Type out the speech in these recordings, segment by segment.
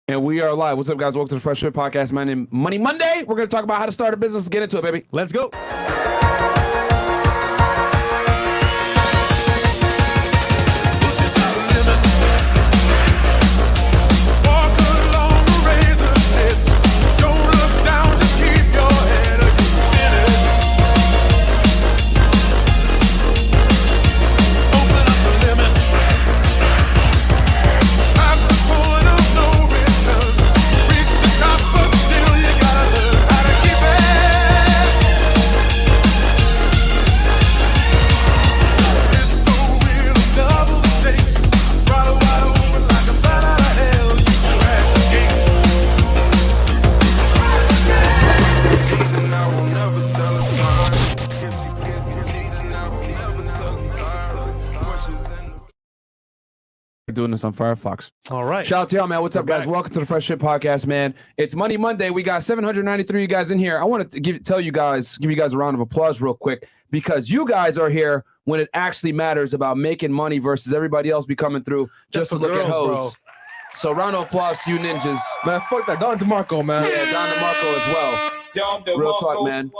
And we are live. What's up, guys? Welcome to the Fresh Fit Podcast. My name is Money Monday. We're going to talk about how to start a business. Let's get into it, baby. Let's go. Doing this on Firefox. All right. Shout out to y'all, man. What's up, guys? Welcome to the Fresh Fit Podcast, man. It's Money Monday. We got 793 you guys in here. I want to give you guys a round of applause real quick because you guys are here when it actually matters about making money versus everybody else be coming through just to look at hoes. Bro. So round of applause to you ninjas. Man, fuck that. Don DeMarco, man. Yeah, Don DeMarco as well. Real talk, man.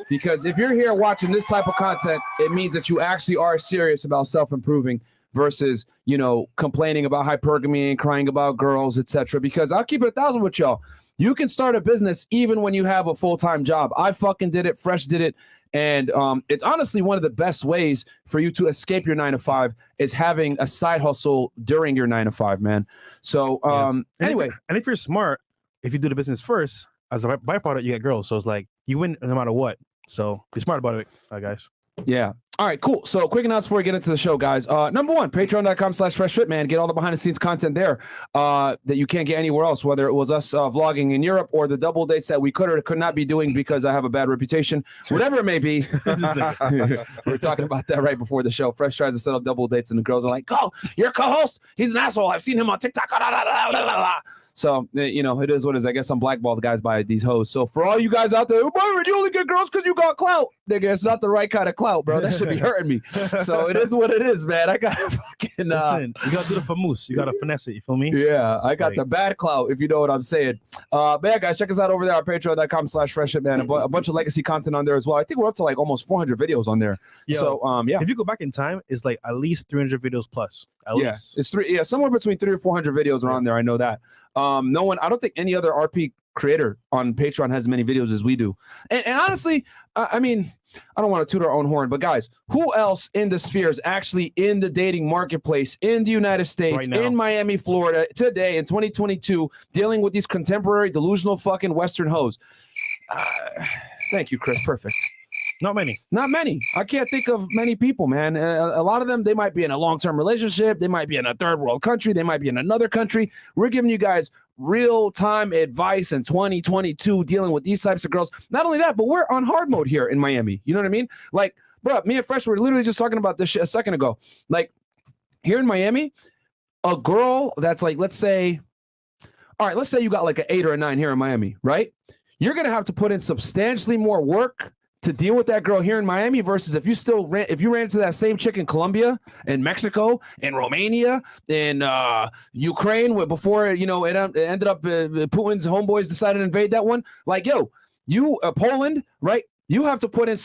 Because if you're here watching this type of content, it means that you actually are serious about self-improving versus, you know, complaining about hypergamy and crying about girls, etc. Because I'll keep it 1,000 with y'all. You can start a business even when you have a full-time job. I fucking did it. Fresh did it. And it's honestly one of the best ways for you to escape your 9-to-5 is having a side hustle during your 9-to-5, man. So anyway. And if you're smart, if you do the business first, as a byproduct, you get girls. So it's like you win no matter what. So be smart about it, guys. Yeah. All right, cool. So quick announcement before we get into the show, guys. Number one, patreon.com/freshfit, man. Get all the behind the scenes content there that you can't get anywhere else, whether it was us vlogging in Europe or the double dates that we could or could not be doing because I have a bad reputation, whatever it may be. We were talking about that right before the show. Fresh tries to set up double dates and the girls are like, oh, your co-host, he's an asshole. I've seen him on TikTok. So, you know, it is what it is. I guess I'm blackballed guys by these hoes. So for all you guys out there, Myron, you only get girls because you got clout. Nigga, it's not the right kind of clout, bro. That should be hurting me. So it is what it is, man. I got to fucking... Listen, you got to do the famous. You got to finesse it. You feel me? Yeah, I got the bad clout, if you know what I'm saying. Man, guys, check us out over there on patreon.com/freshfit, man. A bunch of legacy content on there as well. I think we're up to like almost 400 videos on there. Yo, so, yeah. If you go back in time, it's like at least 300 videos plus. At least. It's somewhere between 300 or 400 videos are on there. I know that. No one, I don't think any other RP creator on Patreon has as many videos as we do. And honestly, I mean, I don't want to toot our own horn, but guys, who else in the sphere is actually in the dating marketplace in the United States, right in Miami, Florida, today in 2022, dealing with these contemporary delusional fucking Western hoes? Thank you, Chris. Perfect. Not many. I can't think of many people, man. A lot of them, they might be in a long-term relationship. They might be in a third world country. They might be in another country. We're giving you guys real-time advice in 2022 dealing with these types of girls. Not only that, but we're on hard mode here in Miami. You know what I mean? Like, bro, me and Fresh were literally just talking about this shit a second ago. Like, here in Miami, a girl that's like, let's say you got like an 8 or a 9 here in Miami, right? You're going to have to put in substantially more work to deal with that girl here in Miami versus if you ran into that same chick in Colombia, in Mexico, in Romania, in Ukraine, before, you know, it ended up Putin's homeboys decided to invade that one. Like, yo, you Poland, right? You have to put in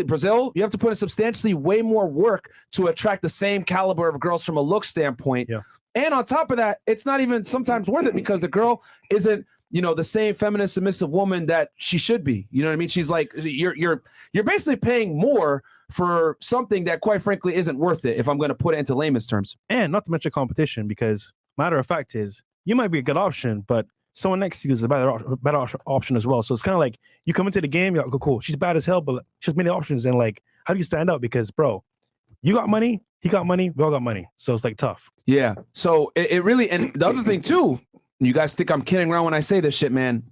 Brazil, you have to put in substantially way more work to attract the same caliber of girls from a look standpoint. Yeah. And on top of that, it's not even sometimes worth it because the girl isn't, you know, the same feminine submissive woman that she should be. You know what I mean? She's like, you're basically paying more for something that quite frankly isn't worth it if I'm going to put it into layman's terms. And not to mention competition, because matter of fact is you might be a good option, but someone next to you is a better option as well. So it's kind of like you come into the game, you're like, oh, cool, she's bad as hell, but she has many options. And like, how do you stand out? Because bro, you got money, he got money, we all got money. So it's like tough. Yeah. So it really, and the other thing too, you guys think I'm kidding around when I say this shit, man.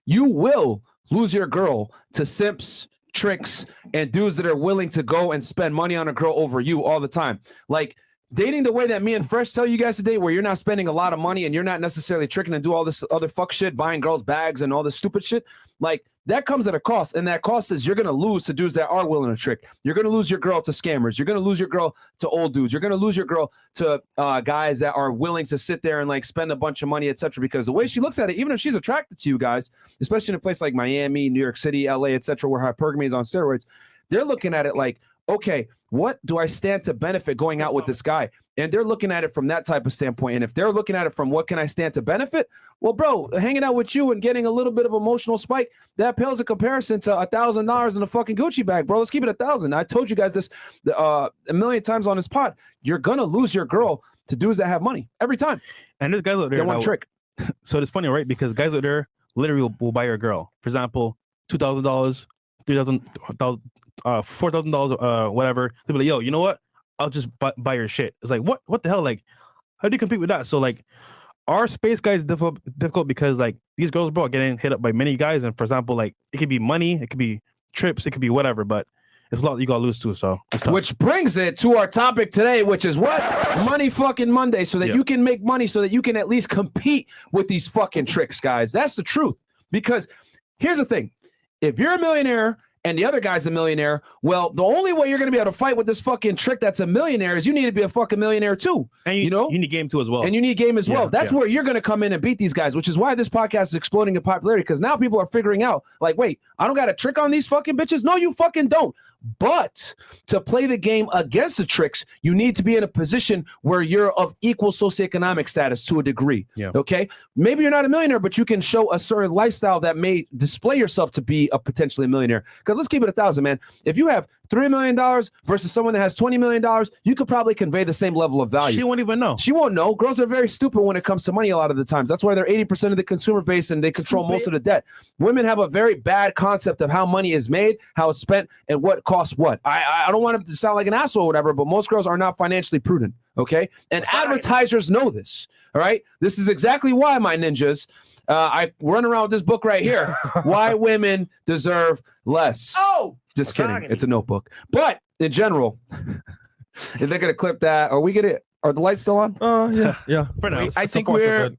You will lose your girl to simps, tricks, and dudes that are willing to go and spend money on a girl over you all the time. Like, dating the way that me and Fresh tell you guys to date, where you're not spending a lot of money and you're not necessarily tricking and do all this other fuck shit, buying girls bags and all this stupid shit, like that comes at a cost. And that cost is you're going to lose to dudes that are willing to trick. You're going to lose your girl to scammers. You're going to lose your girl to old dudes. You're going to lose your girl to guys that are willing to sit there and like spend a bunch of money, etc. Because the way she looks at it, even if she's attracted to you guys, especially in a place like Miami, New York City, LA, etc., where hypergamy is on steroids, they're looking at it like, okay, what do I stand to benefit going out with this guy? And they're looking at it from that type of standpoint. And if they're looking at it from what can I stand to benefit? Well, bro, hanging out with you and getting a little bit of emotional spike, that pales in comparison to $1,000 in a fucking Gucci bag, bro. Let's keep it $1,000. I told you guys this a million times on this pod. You're going to lose your girl to dudes that have money every time. And there's guys out there. They want a trick. So it's funny, right? Because guys out there literally will buy your girl. For example, $2,000, $3,000, $4,000, whatever. They'll be like, yo, you know what? I'll just buy your shit. It's like, what the hell? Like, how do you compete with that? So like, our space guys is difficult because like these girls, bro, are getting hit up by many guys. And for example, like it could be money, it could be trips, it could be whatever, but it's a lot you gotta lose to. So which brings it to our topic today, which is what? Money fucking Monday, so that you can make money, so that you can at least compete with these fucking tricks, guys. That's the truth. Because here's the thing. If you're a millionaire and the other guy's a millionaire, well, the only way you're going to be able to fight with this fucking trick that's a millionaire is you need to be a fucking millionaire too. And you know? You need game too as well. And you need game as well. That's where you're going to come in and beat these guys, which is why this podcast is exploding in popularity, because now people are figuring out, like, wait, I don't got a trick on these fucking bitches? No, you fucking don't. But to play the game against the tricks, you need to be in a position where you're of equal socioeconomic status to a degree. Yeah. Okay? Maybe you're not a millionaire, but you can show a certain lifestyle that may display yourself to be a potentially a millionaire. Because let's keep it 1,000, man. If you have $3 million versus someone that has $20 million, you could probably convey the same level of value. She won't even know. She won't know. Girls are very stupid when it comes to money a lot of the times. That's why they're 80% of the consumer base and they control most of the debt. Women have a very bad concept of how money is made, how it's spent, and what costs what. I don't want to sound like an asshole or whatever, but most girls are not financially prudent, okay? And advertisers know this, all right? This is exactly why, my ninjas, I run around with this book right here, Why Women Deserve Less. Oh! Just kidding. It's a notebook. But in general, if they're going to clip that, are the lights still on? Yeah. For now. I think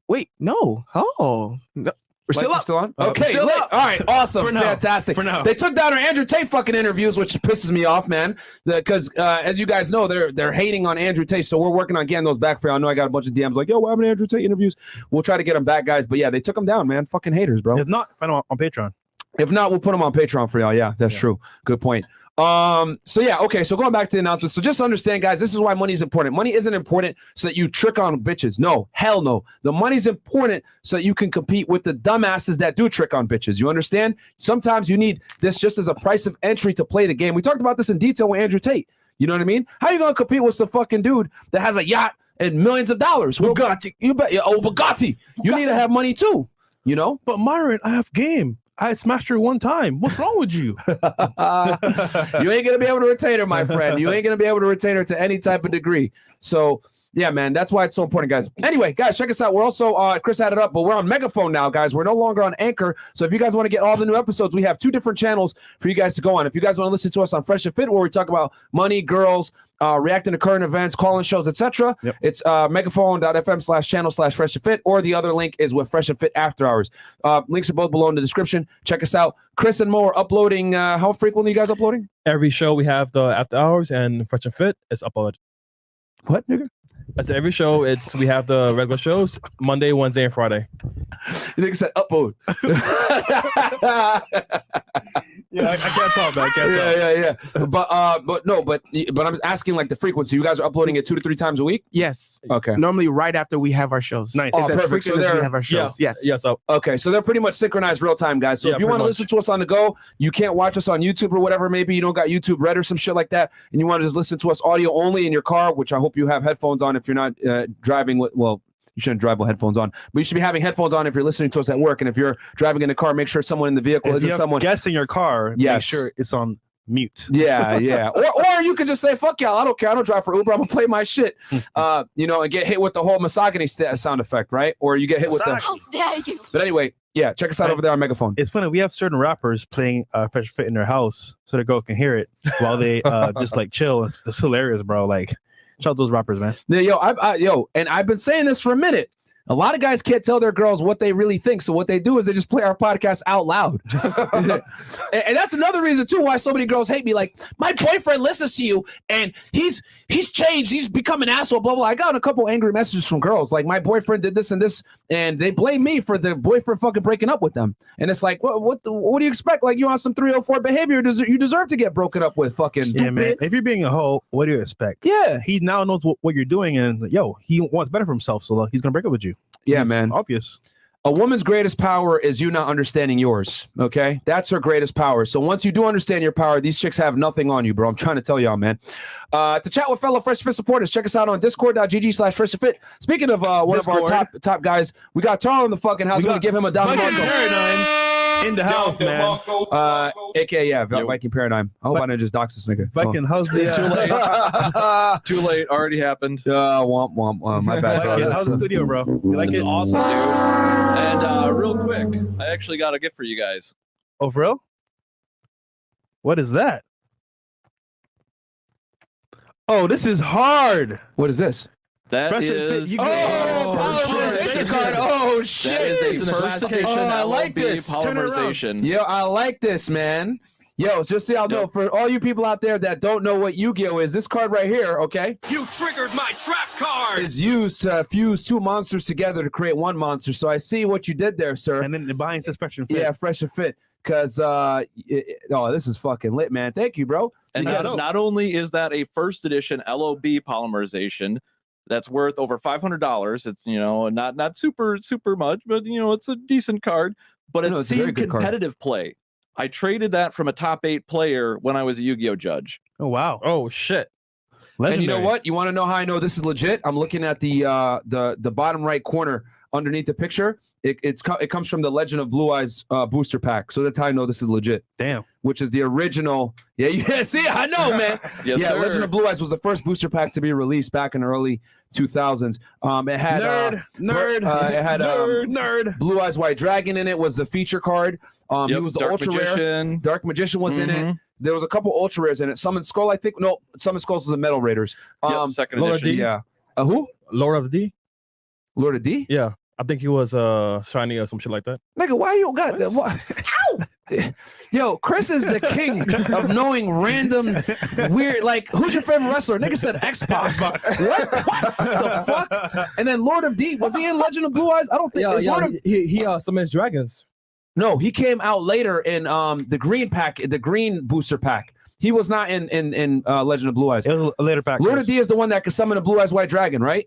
wait, no. Oh. No. We're still up. Still on? Okay. Still up. All right. Awesome. For now. Fantastic. For now. They took down our Andrew Tate fucking interviews, which pisses me off, man. Because as you guys know, they're hating on Andrew Tate. So we're working on getting those back for you. I know I got a bunch of DMs like, yo, what happened to Andrew Tate interviews? We'll try to get them back, guys. But yeah, they took them down, man. Fucking haters, bro. If not, find them on Patreon. If not, we'll put them on Patreon for y'all. Yeah, that's true. Good point. So yeah, okay. So going back to the announcement. So just understand, guys, this is why money is important. Money isn't important so that you trick on bitches. No, hell no. The money's important so that you can compete with the dumbasses that do trick on bitches. You understand? Sometimes you need this just as a price of entry to play the game. We talked about this in detail with Andrew Tate. You know what I mean? How you gonna compete with some fucking dude that has a yacht and millions of dollars? Bugatti. You bet. Oh, Bugatti. You need to have money too. You know? But Myron, I have game. I smashed her one time. What's wrong with you? You ain't going to be able to retain her, my friend. You ain't going to be able to retain her to any type of degree. So, yeah, man, that's why it's so important, guys. Anyway, guys, check us out. We're also, Chris had it up, but we're on Megaphone now, guys. We're no longer on Anchor. So if you guys want to get all the new episodes, we have 2 different channels for you guys to go on. If you guys want to listen to us on Fresh and Fit, where we talk about money, girls, reacting to current events, call-in shows, etc. Yep. It's megaphone.fm/channel/Fresh and Fit, or the other link is with Fresh and Fit Afterhours. Links are both below in the description. Check us out. Chris and Mo are uploading. How frequently are you guys uploading? Every show we have the After Hours and Fresh and Fit is uploaded. What, nigga? I said every show we have the regular shows Monday, Wednesday, and Friday. You nigga said upload. Yeah, I can't talk, man. I can't talk. Yeah. But I'm asking like the frequency. You guys are uploading it 2 to 3 times a week? Yes. Okay. Normally right after we have our shows. Nice. Oh, perfect. So we have our shows. Yeah. Yes. Yeah. So okay, so they're pretty much synchronized real time, guys. So if you want to listen to us on the go, you can't watch us on YouTube or whatever. Maybe you don't got YouTube Red or some shit like that, and you want to just listen to us audio only in your car, which I hope you have headphones on if you're not driving with, well, you shouldn't drive with headphones on, but you should be having headphones on if you're listening to us at work. And if you're driving in a car, make sure someone in the vehicle isn't someone. Guests in your car, yes. Make sure it's on mute. Yeah. Or you could just say, fuck y'all, I don't care. I don't drive for Uber. I'm gonna play my shit. And get hit with the whole misogyny sound effect, right? Or you get hit with the. How dare you? But anyway, yeah, check us out over there on Megaphone. It's funny. We have certain rappers playing Fresh Fit in their house so the girl can hear it while they just like chill. It's hilarious, bro. Like Shout out those rappers, man. Yo, and I've been saying this for a minute. A lot of guys can't tell their girls what they really think. So what they do is they just play our podcast out loud. and that's another reason too why so many girls hate me. Like, my boyfriend listens to you and he's changed. He's become an asshole, blah, blah. I got a couple angry messages from girls. Like, my boyfriend did this and this, and they blame me for the boyfriend fucking breaking up with them. And it's like, what do you expect? Like, you on some 304 behavior, you deserve to get broken up with, fucking stupid. Yeah, man. If you're being a hoe, what do you expect? Yeah. He now knows what you're doing, and he wants better for himself, so he's gonna break up with you. Yeah, It's man. obvious. A woman's greatest power is you not understanding yours, okay? That's her greatest power. So once you do understand your power, these chicks have nothing on you, bro. I'm trying to tell y'all, man. To chat with fellow Fresh Fit supporters, check us out on discord.gg/FreshFit. Speaking of one of our top guys, we got Tarl in the fucking house. We're going to give him a down in the house, man. AKA, yeah, Viking Paradigm. I hope I didn't just dox this nigga. Viking, how's the... Too late. Already happened. Womp. My bad, bro. Viking, how's the studio, bro? You like It's it? awesome, dude. And real quick, I actually got a gift for you guys. Oh, for real? What is that? Oh, this is hard. What is this? That Fresh and is Fit, polymerization card. Oh, shit. That is a first edition I like LMAO this. polymerization. Yo, I like this, man. Yo, just so y'all know, for all you people out there that don't know what Yu-Gi-Oh is, this card right here, okay? You triggered my trap card! Is used to fuse two monsters together to create one monster. So I see what you did there, sir. And then the buying says Fresh and Fit. Yeah, Fresh and Fit. Because, this is fucking lit, man. Thank you, bro. And not only is that a first edition LOB polymerization that's worth over $500, it's, not super much, but, it's a decent card, but it's seen competitive play. I traded that from a top 8 player when I was a Yu-Gi-Oh judge. Oh, wow. Oh, shit. Legendary. And you know what? You want to know how I know this is legit? I'm looking at the bottom right corner underneath the picture. It comes from the Legend of Blue Eyes booster pack. So that's how I know this is legit. Damn. Which is the original. Yeah, see, I know, man. Yes, yeah, sir. Legend of Blue Eyes was the first booster pack to be released back in the early 2000s. It had nerd. Blue Eyes White Dragon in it was the feature card. He was the Dark ultra Magician. rare. Dark Magician was in it. There was a couple ultra rares in it. Summon Skull, I think. No, Summon Skulls was the Metal Raiders. Second Lord edition. D. Yeah. Who? Lord of D? Lord of D? Yeah. I think he was shiny or some shit like that. Nigga, why you got that? Ow! Yo, Chris is the king of knowing random weird, like, who's your favorite wrestler? Nigga said X-Pac. What the fuck? And then Lord of D, was he in Legend of Blue Eyes? I don't think he summons dragons. No, he came out later in the green pack, the green booster pack. He was not in Legend of Blue Eyes. It was a later pack. Lord of D is the one that can summon a Blue Eyes White Dragon, right?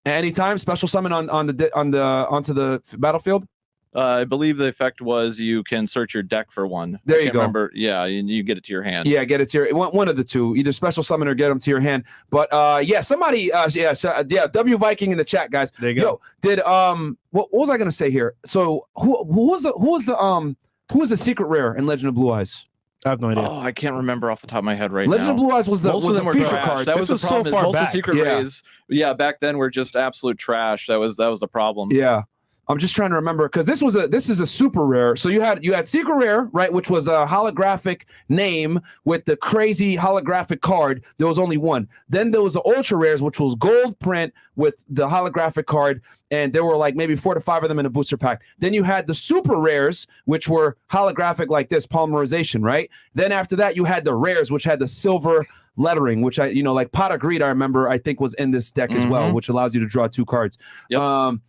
At any time, special summon onto the battlefield. I believe the effect was you can search your deck for one. There you go. Remember, yeah, you get it to your hand. Yeah, get it to your one of the two, either special summon or get them to your hand. But somebody, W Viking in the chat, guys. There you go. Yo, did what was I gonna say here? So who was the secret rare in Legend of Blue Eyes? I have no idea. Oh, I can't remember off the top of my head right Legend now. of Blue Eyes was the feature trash. card. That was the problem. So far most of the back. secret rays, back then were just absolute trash. That was the problem. Yeah. I'm just trying to remember because this is a super rare. So you had secret rare, right, which was a holographic name with the crazy holographic card. There was only one. Then there was the ultra rares, which was gold print with the holographic card, and there were like maybe 4 to 5 of them in a booster pack. Then you had the super rares, which were holographic like this, polymerization, right? Then after that, you had the rares, which had the silver lettering, which like Pot of Greed, I remember, I think was in this deck as well, which allows you to draw 2 cards. Yep.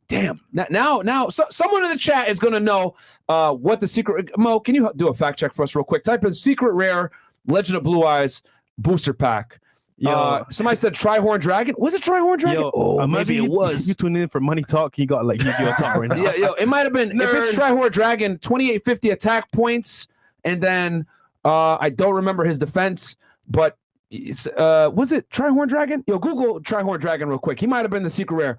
Damn. Now, someone in the chat is going to know what the secret... Mo, can you do a fact check for us real quick? Type in secret rare Legend of Blue Eyes booster pack. Somebody said Trihorn Dragon. Was it Trihorn Dragon? Maybe it was. You tuned in for Money Talk. You got like Yu-Gi-Oh talk right now. Yeah, it might have been. If it's Trihorn Dragon, 2850 attack points, and then I don't remember his defense, but it's was it Trihorn Dragon? Yo, Google Trihorn Dragon real quick. He might have been the secret rare.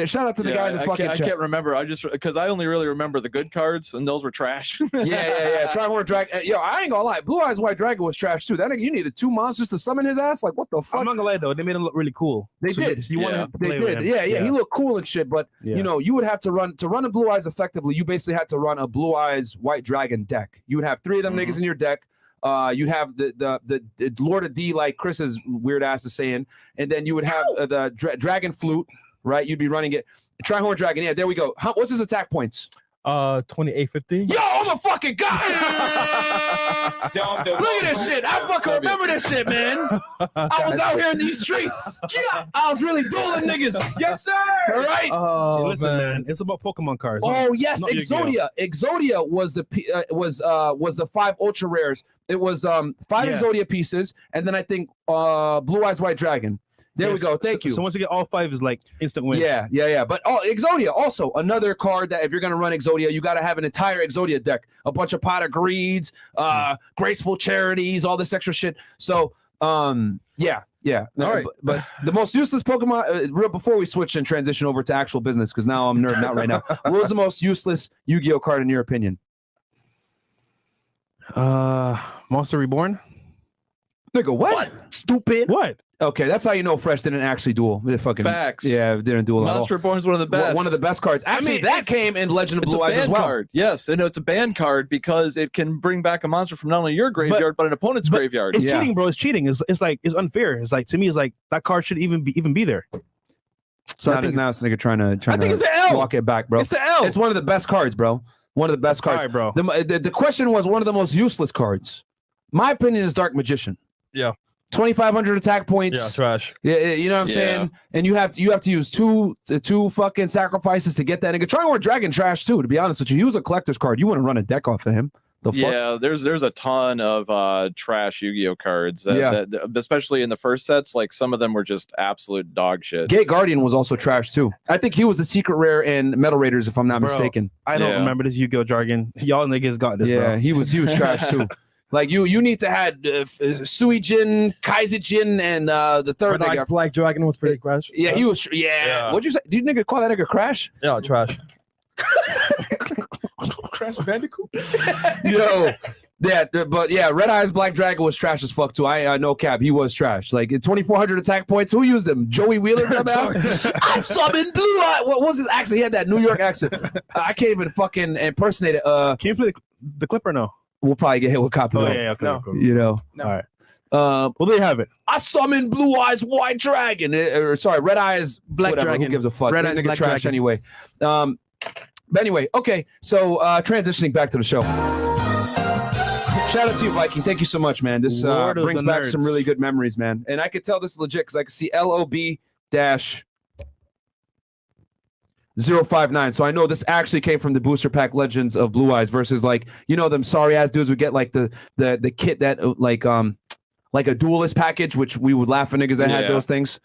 Shout out to the guy in the fucking chat. I can't remember. Because I only really remember the good cards, and those were trash. yeah. Trihorn Dragon. Yo, I ain't gonna lie. Blue Eyes White Dragon was trash too. That nigga, you needed 2 monsters to summon his ass. Like, what the fuck? I'm not gonna lie though, they made him look really cool. They did. They did. Yeah. He looked cool and shit. But you would have to run a Blue Eyes effectively. You basically had to run a Blue Eyes White Dragon deck. You would have 3 of them niggas in your deck. You'd have the Lord of D, like Chris's weird ass is saying, and then you would have the Dragon Flute, right? You'd be running it. Trihorn Dragon, yeah, there we go. What's his attack points? 2850. Yo, I'm a fucking god. Look at this shit. I fucking remember this shit, man. I was out here in these streets. I was really dueling niggas. Yes, sir. All right. Oh, Hey, listen, man, it's about Pokemon cards. Oh yes, not Exodia. Exodia was the 5 ultra rares. It was 5 Exodia pieces, and then I think Blue Eyes White Dragon. There we go. Thank you. So once you get all 5, is like instant win. Yeah. But Exodia also another card that if you're gonna run Exodia, you gotta have an entire Exodia deck, a bunch of pot of greeds, graceful charities, all this extra shit. So yeah. All right. But the most useless Pokemon. Real before we switch and transition over to actual business, because now I'm nerding out right now. What was the most useless Yu-Gi-Oh card in your opinion? Monster Reborn. Nigga, what? Stupid. What? Okay, that's how you know Fresh didn't actually duel. They fucking Facts. Yeah, didn't duel at all. Monster Reborn is one of the best. One of the best cards. Actually, that came in Legend of Blue Eyes as well. Card. Yes, and it's a ban card because it can bring back a monster from not only your graveyard but an opponent's graveyard. It's cheating, bro. It's cheating. It's like it's unfair. It's like to me, it's like that card should even be there. So now, now it's nigga trying to it's an L. walk it back, bro. It's an L. It's one of the best cards, bro. One of the best cards, All right, bro. The question was one of the most useless cards. My opinion is Dark Magician. Yeah. 2,500 attack points. Yeah, trash. Yeah, you know what I'm saying? And you have to use two fucking sacrifices to get that nigga. Trihorn Dragon trash too, to be honest with you. He was a collector's card. You want to run a deck off of him. The fuck? Yeah, there's a ton of trash Yu-Gi-Oh cards that, especially in the first sets, like some of them were just absolute dog shit. Gate Guardian was also trash too. I think he was a secret rare in Metal Raiders, if I'm not mistaken. I don't remember this Yu-Gi-Oh jargon. Y'all niggas got this, Yeah, bro. he was trash too. Like you need to have Suijin, Kaizijin, and the third Red Eyes nigga. Black Dragon was pretty crash. Yeah, he was. Yeah. What'd you say? Did you nigga call that nigga Crash? Yeah, trash. Crash Bandicoot. Yo, yeah, but yeah, Red Eyes Black Dragon was trash as fuck too. I no cap, he was trash. Like 2,400 attack points. Who used them? Joey Wheeler, dumbass. I summoned Blue Eye. What was his accent? He had that New York accent. I can't even fucking impersonate it. Can you play the clip or no? We'll probably get hit with Oh copyright. yeah, okay, cool. You know. All right. Well, there you have it. I summoned Blue Eyes White Dragon. Sorry, Red Eyes Black whatever, Dragon. Who gives a fuck? Red That Eyes nigga Black trash Dragon. anyway. But anyway, okay. So transitioning back to the show. Shout out to you, Viking. Thank you so much, man. This Lord of brings the back nerds. some really good memories, man. And I could tell this is legit because I could see LOB-059. So I know this actually came from the booster pack Legends of Blue Eyes versus like, you know, them sorry ass dudes would get like the kit that like a duelist package, which we would laugh at niggas that had those things.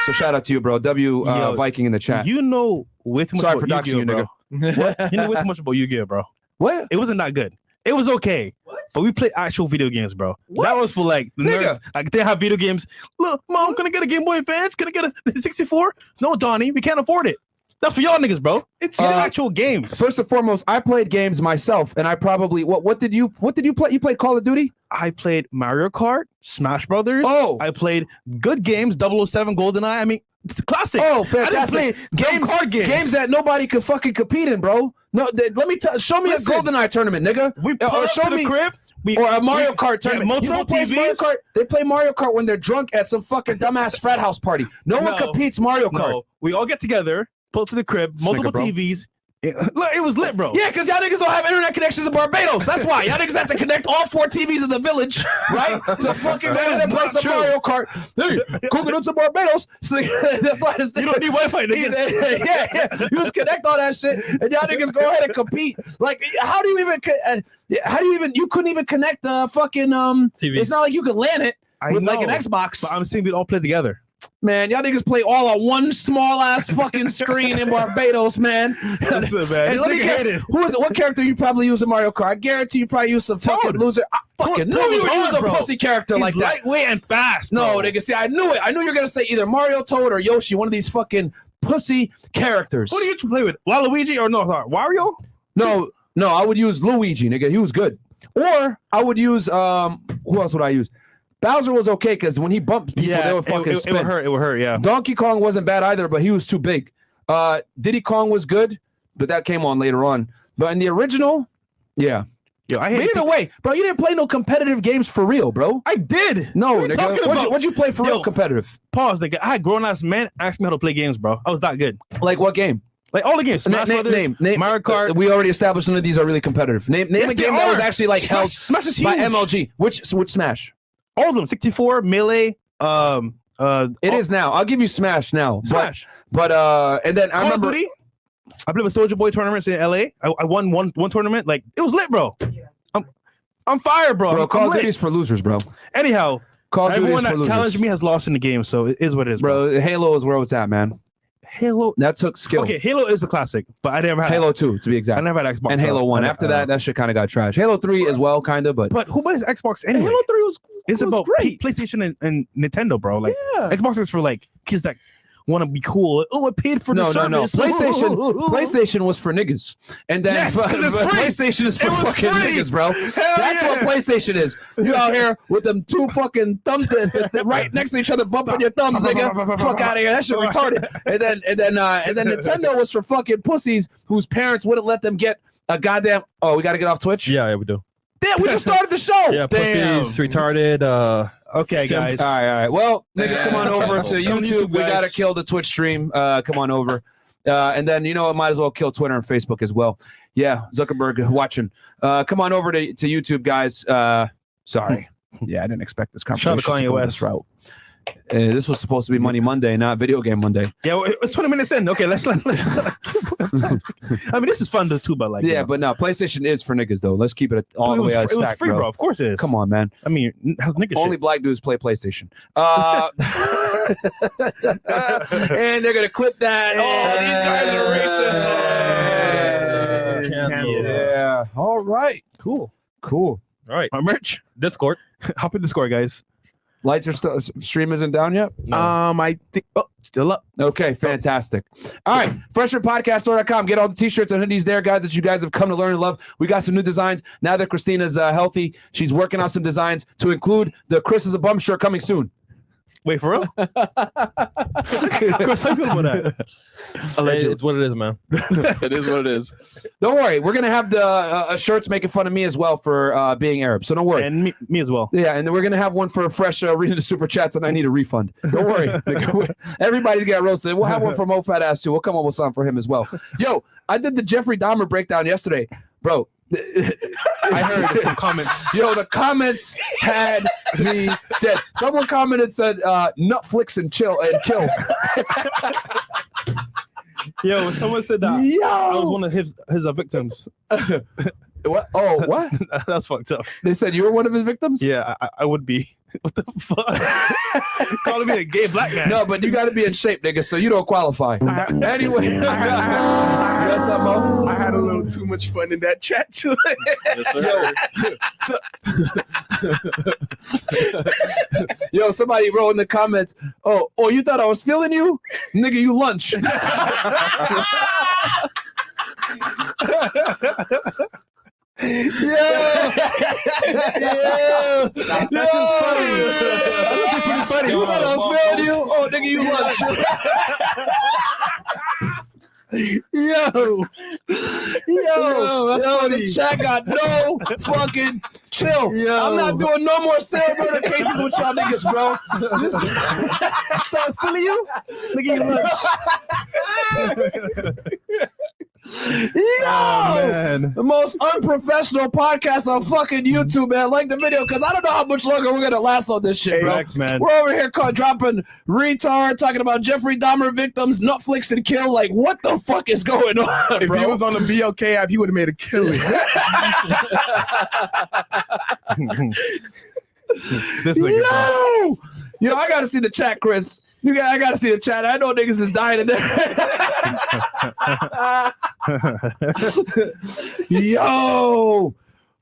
So shout out to you, bro. Yo, Viking in the chat. You know way too much Sorry for about doxing Yu-Gi-Oh, you, bro. nigga. What? You know way too much about Yu-Gi-Oh, bro. What? It wasn't that good. It was okay. But we played actual video games, bro. What? That was for like the Nigga. nerds. Like they have video games. Look, mom, can I get a Game Boy Advance? Can I get a 64? No, Donnie, we can't afford it. That's for y'all niggas, bro. It's actual games. First and foremost, I played games myself, and I probably what did you play? You played Call of Duty? I played Mario Kart, Smash Brothers. Oh. I played good games, 007 GoldenEye. I mean, it's a classic. Oh, fantastic! I didn't play card games. that nobody could fucking compete in, bro. No, let me show me Listen, a GoldenEye tournament, nigga. We put or up show to the me crib. or a Mario Kart tournament. You multiple know who plays Mario TVs? Kart? They play Mario Kart when they're drunk at some fucking dumbass frat house party. No one competes Mario Kart. No, we all get together, pull to the crib, multiple bro. TVs. Look, it was lit, bro. Yeah, because y'all niggas don't have internet connections in Barbados. That's why. Y'all niggas have to connect all 4 TVs in the village, right? To fucking go and play some Mario Kart. Hey, go to Barbados. So, that's why this You don't need Wi-Fi, nigga. yeah. You just connect all that shit, and y'all niggas go ahead and compete. Like, how do you even, you couldn't even connect the fucking, TVs. It's not like you could LAN it with like an know, Xbox. But I'm saying we all play together. Man, y'all niggas play all on one small ass fucking screen in Barbados, man. Listen, man. And let me guess, who is it? What character you probably use in Mario Kart? I guarantee you probably use some fucking loser. I fucking knew you would use a pussy character like that. Lightweight and fast. No, bro. nigga, see, I knew it. I knew you were gonna say either Mario, Toad, or Yoshi, one of these fucking pussy characters. Who do you play with? Waluigi or no? Sorry, Wario? No, I would use Luigi, nigga. He was good. Or I would use who else would I use? Bowser was okay because when he bumped people, they would fucking spin. It would hurt, yeah. Donkey Kong wasn't bad either, but he was too big. Diddy Kong was good, but that came on later on. But in the original, yeah. Yo, I But hate either way, bro, you didn't play no competitive games for real, bro. I did. No, What are you nigga. talking What'd you play for real competitive? Pause, nigga. I had grown ass men ask me how to play games, bro. I was that good. Like what game? Like all the games. Smash Brothers, Name. Mario Kart. We already established none of these are really competitive. Name Yes, a they game that was are. actually like held Smash is by huge. MLG. Which Smash? All of them. 64, Melee. It is now. I'll give you Smash now. Smash. But and then I Call of remember. Duty. I played with Soldier Boy tournaments in LA. I won one tournament. Like it was lit, bro. I'm fire, bro. Bro, I'm Call of lit. Duty's for losers, bro. Anyhow, Call of Duty's everyone for that losers. challenged me has lost in the game, so it is what it is, bro. Bro, Halo is where it's at, man. Halo. That took skill. Okay, Halo is a classic, but I never had Halo 2, to be I exact. never had Xbox. And Halo 1. After that shit kind of got trash. Halo 3 as well, kind of, but But who buys Xbox anyway? Halo 3 was It's was about great. PlayStation and Nintendo, bro. Like Yeah. Xbox is for like kids that want to be cool. Oh, I paid for the no. service. PlayStation was for niggas. And then Yes, 'cause it's free. PlayStation is for It was fucking free. niggas, bro. That's yeah. what PlayStation is. You out here with them two fucking thumbs right next to each other, bumping your thumbs, nigga. Fuck out of here. That shit retarded. And then Nintendo was for fucking pussies whose parents wouldn't let them get a goddamn. Oh, we got to get off Twitch. Yeah, we do. Damn, we just started the show. Yeah, Damn. pussies, retarded. Okay, Simp. guys. All right. Well, niggas, come on over to Come on YouTube. YouTube, We guys. gotta kill the Twitch stream. Come on over. And then you know what? Might as well kill Twitter and Facebook as well. Yeah, Zuckerberg watching. Come on over to YouTube, guys. Sorry. Yeah, I didn't expect this conversation Shout out to to Kanye go West. this route. This was supposed to be Money Monday, not Video Game Monday. Yeah, well, it's 20 minutes in. Okay, let's. I mean, this is fun too, but like, you Yeah, know. but no, PlayStation is for niggas though. Let's keep it all It the was, way out of it was stack, free, bro. bro. Of course it is. Come on, man. I mean, how's nigga Only shit? black dudes play PlayStation. And they're gonna clip that. Oh, these guys are racist. Cancel. Yeah. All right. Cool. Cool. All right. My merch. Discord. Hop in Discord, guys. Lights are still stream isn't down yet. I think still up. Okay, fantastic. All right, FreshandPodcast.com. Get all the t-shirts and hoodies there, guys, that you guys have come to learn and love. We got some new designs now that Christina's healthy. She's working on some designs to include the Chris is a bum shirt coming soon. Wait, for real? Of course, I feel about that. Hey, it's what it is, man. It is what it is. Don't worry, we're gonna have the shirts making fun of me as well for being Arab. So don't worry. And me as well. Yeah, and then we're gonna have one for Fresh reading the super chats, and I need a refund. Don't worry, everybody get roasted. We'll have one for Mo Fat Ass too. We'll come up with something for him as well. Yo, I did the Jeffrey Dahmer breakdown yesterday, bro. I heard some comments. Yo, the comments had me dead. Someone commented said, "Netflix and chill and kill." Yo, someone said that Yo, I was one of his victims. what? Oh, what? That's fucked up. They said you were one of his victims. Yeah, I would be. What the fuck? Calling me a gay black guy. No, but you got to be in shape, nigga, so you don't qualify. Anyway, what's up, Mo? I had a little too much fun in that chat too. Yes, sir. Yo, somebody wrote in the comments, oh, you thought I was feeling you? Nigga, you lunch. Funny. You thought I was feeling you? Oh, nigga, you lunch. Yo, that's funny. The chat got no fucking chill. Yo. I'm not doing no more serial murder cases with y'all niggas, bro. Thought I was feeling you? Look at your lunch. Yo, man. the most unprofessional podcast on fucking YouTube, man. Like the video, because I don't know how much longer we're gonna last on this shit, bro. Facts, man. We're over here dropping retard, talking about Jeffrey Dahmer victims, Netflix and kill. Like, what the fuck is going on, If bro? he was on the BLK app, he would have made a killing. This nigga, bro. Yo, I gotta see the chat, Chris. I gotta see the chat. I know niggas is dying in there. Yo,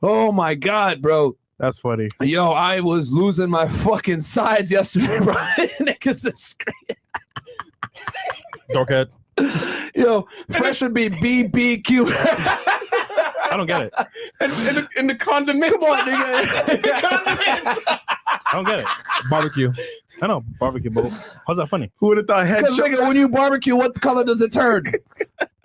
oh my god, bro. That's funny. Yo, I was losing my fucking sides yesterday, bro. Niggas is screaming. Dorkhead. Yo, Fresh would be BBQ. I don't get it. in the condiment. Come on, nigga. I don't get it. Barbecue. I know barbecue bowl. How's that funny? Who would have thought Because headshot? nigga, when you barbecue, what color does it turn?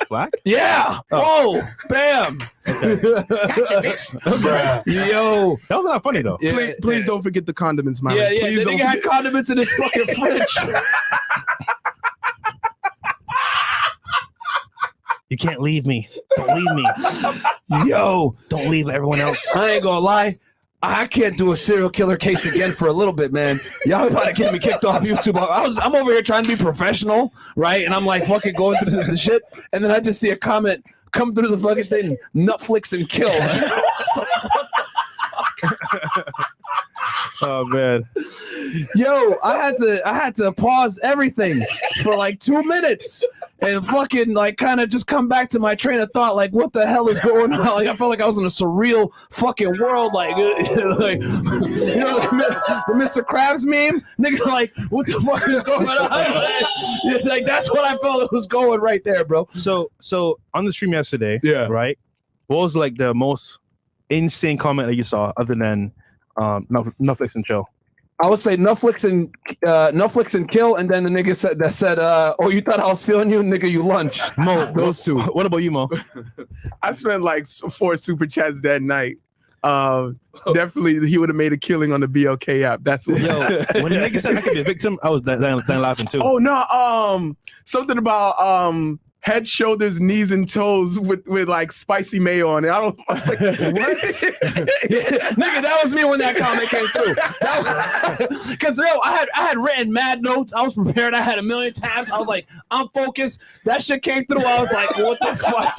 Black? Yeah. Oh, bam. Gotcha, bitch. Yo. That was not funny though. Yeah, Please don't forget the condiments, Myron. Yeah, Please the don't nigga had forget. condiments in his fucking fridge. You can't leave me. Don't leave me. Yo, Don't leave everyone else. I ain't gonna lie. I can't do a serial killer case again for a little bit, man. Y'all about to get me kicked off YouTube. I'm over here trying to be professional, right? And I'm like fucking going through the shit, and then I just see a comment come through the fucking thing, Netflix and kill. I was like, what the fuck? Oh man. Yo, I had to pause everything for like 2 minutes and fucking like kind of just come back to my train of thought. Like, what the hell is going on? Like, I felt like I was in a surreal fucking world. Like, like you know, the Mr. Krabs meme, nigga. Like, what the fuck is going on? Like, that's what I felt it was going right there, bro. So on the stream yesterday, Yeah. right? What was like the most insane comment that you saw other than Netflix and chill? I would say Netflix and kill, and then the nigga said, oh, you thought I was feeling you, nigga, you lunch. Mo, Those two. What about you, Mo? I spent like 4 super chats that night. Definitely, he would have made a killing on the BLK app. That's what. Yo, when the nigga said I could be a victim, I was then laughing too. Oh no, something about head, shoulders, knees, and toes with like spicy mayo on it. I don't what? Nigga, that was me when that comment came through. Because yo, I had written mad notes. I was prepared. I had a million tabs. I was like, I'm focused. That shit came through. I was like, what the fuck?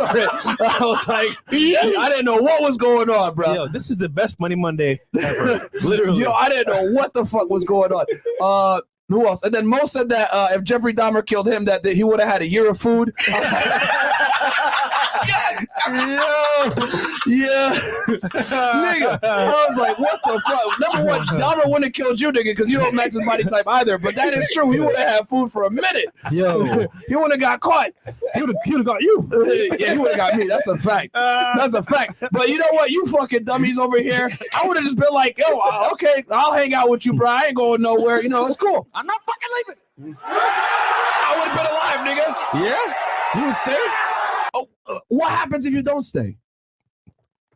I was like, I didn't know what was going on, bro. Yo, this is the best Money Monday ever. Literally. Yo, I didn't know what the fuck was going on. Who else? And then Mo said that if Jeffrey Dahmer killed him, that he would have had a year of food. I was like, yeah, nigga. I was like, what the fuck? Number one, Dahmer wouldn't have killed you, nigga, because you don't match his body type either. But that is true. He would have had food for a minute. Yo, He wouldn't have got caught. he would have got you. Yeah, he would have got me. That's a fact. That's a fact. But you know what? You fucking dummies over here. I would have just been like, yo, okay, I'll hang out with you, bro. I ain't going nowhere. You know, it's cool. I'm not fucking leaving. I would have been alive, nigga. Yeah, you would stay. Oh, what happens if you don't stay?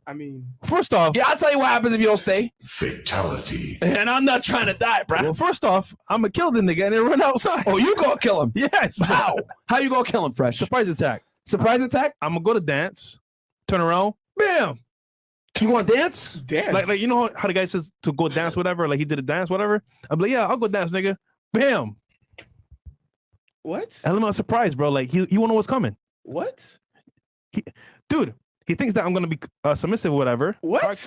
I mean, First off, Yeah, I'll tell you what happens if you don't stay. Fatality. And I'm not trying to die, bro. well, first off, I'm gonna kill the nigga and then run outside. Oh, you gonna kill him? Yes. How? How you gonna kill him, Fresh? Surprise attack. Surprise attack? I'm gonna go to dance, turn around, bam. You want to dance? damn. Like you know how the guy says to go dance, whatever. Like he did a dance, whatever. I'm like, yeah, I'll go dance, nigga. Bam. What? LMAO surprise, bro. Like he won't know what's coming. What? Dude, he thinks that I'm gonna be submissive, or whatever. What?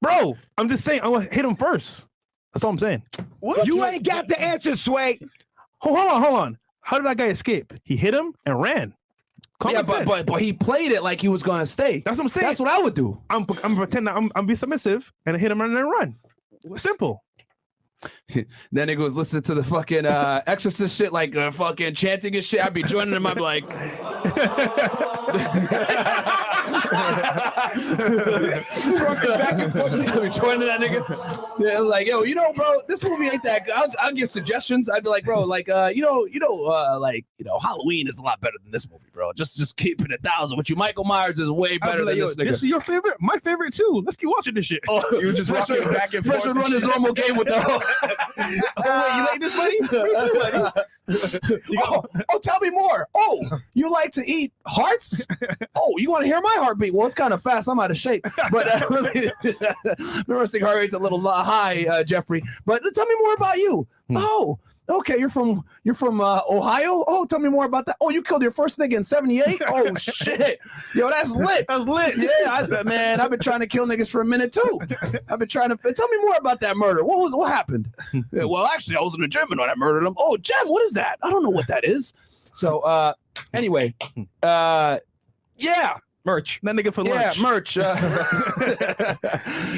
Bro, I'm just saying I'm gonna hit him first. That's all I'm saying. What? You ain't got the answer, Sway. Hold on. How did that guy escape? He hit him and ran. Yeah, Common sense. but he played it like he was gonna stay. That's what I'm saying. That's what I would do. I'm pretending I'm be submissive and hit him and then run. Simple. That nigga was listening to the fucking Exorcist shit, like fucking chanting and shit. I'd be joining him. I'd be like, I'd be joining that nigga. Yeah, like, yo, you know, bro, this movie ain't that good. I'll give suggestions. I'd be like, bro, like, Halloween is a lot better than this movie, bro. Just keeping it 1,000 with you. Michael Myers is way better than this nigga. This is your favorite? My favorite too. Let's keep watching this shit. Oh, You just Fresh rocking back and Fresh forth would run his normal game with the. Oh, wait, you like this, buddy? Me too, buddy. Tell me more. Oh, you like to eat hearts? Oh, you want to hear my heartbeat? Well, it's kind of fast. I'm out of shape. But the resting heart rate's a little high, Jeffrey. But tell me more about you. Oh, okay. You're from Ohio. Oh, tell me more about that. Oh, you killed your first nigga in '78. Oh shit, yo, that's lit. That's lit. Yeah, man, I've been trying to kill niggas for a minute too. I've been trying to tell me more about that murder. What happened? Yeah, well, actually, I was in the gym and I murdered him. Oh, Gem, what is that? I don't know what that is. So, anyway, yeah. Merch. That nigga for lunch. Yeah, merch.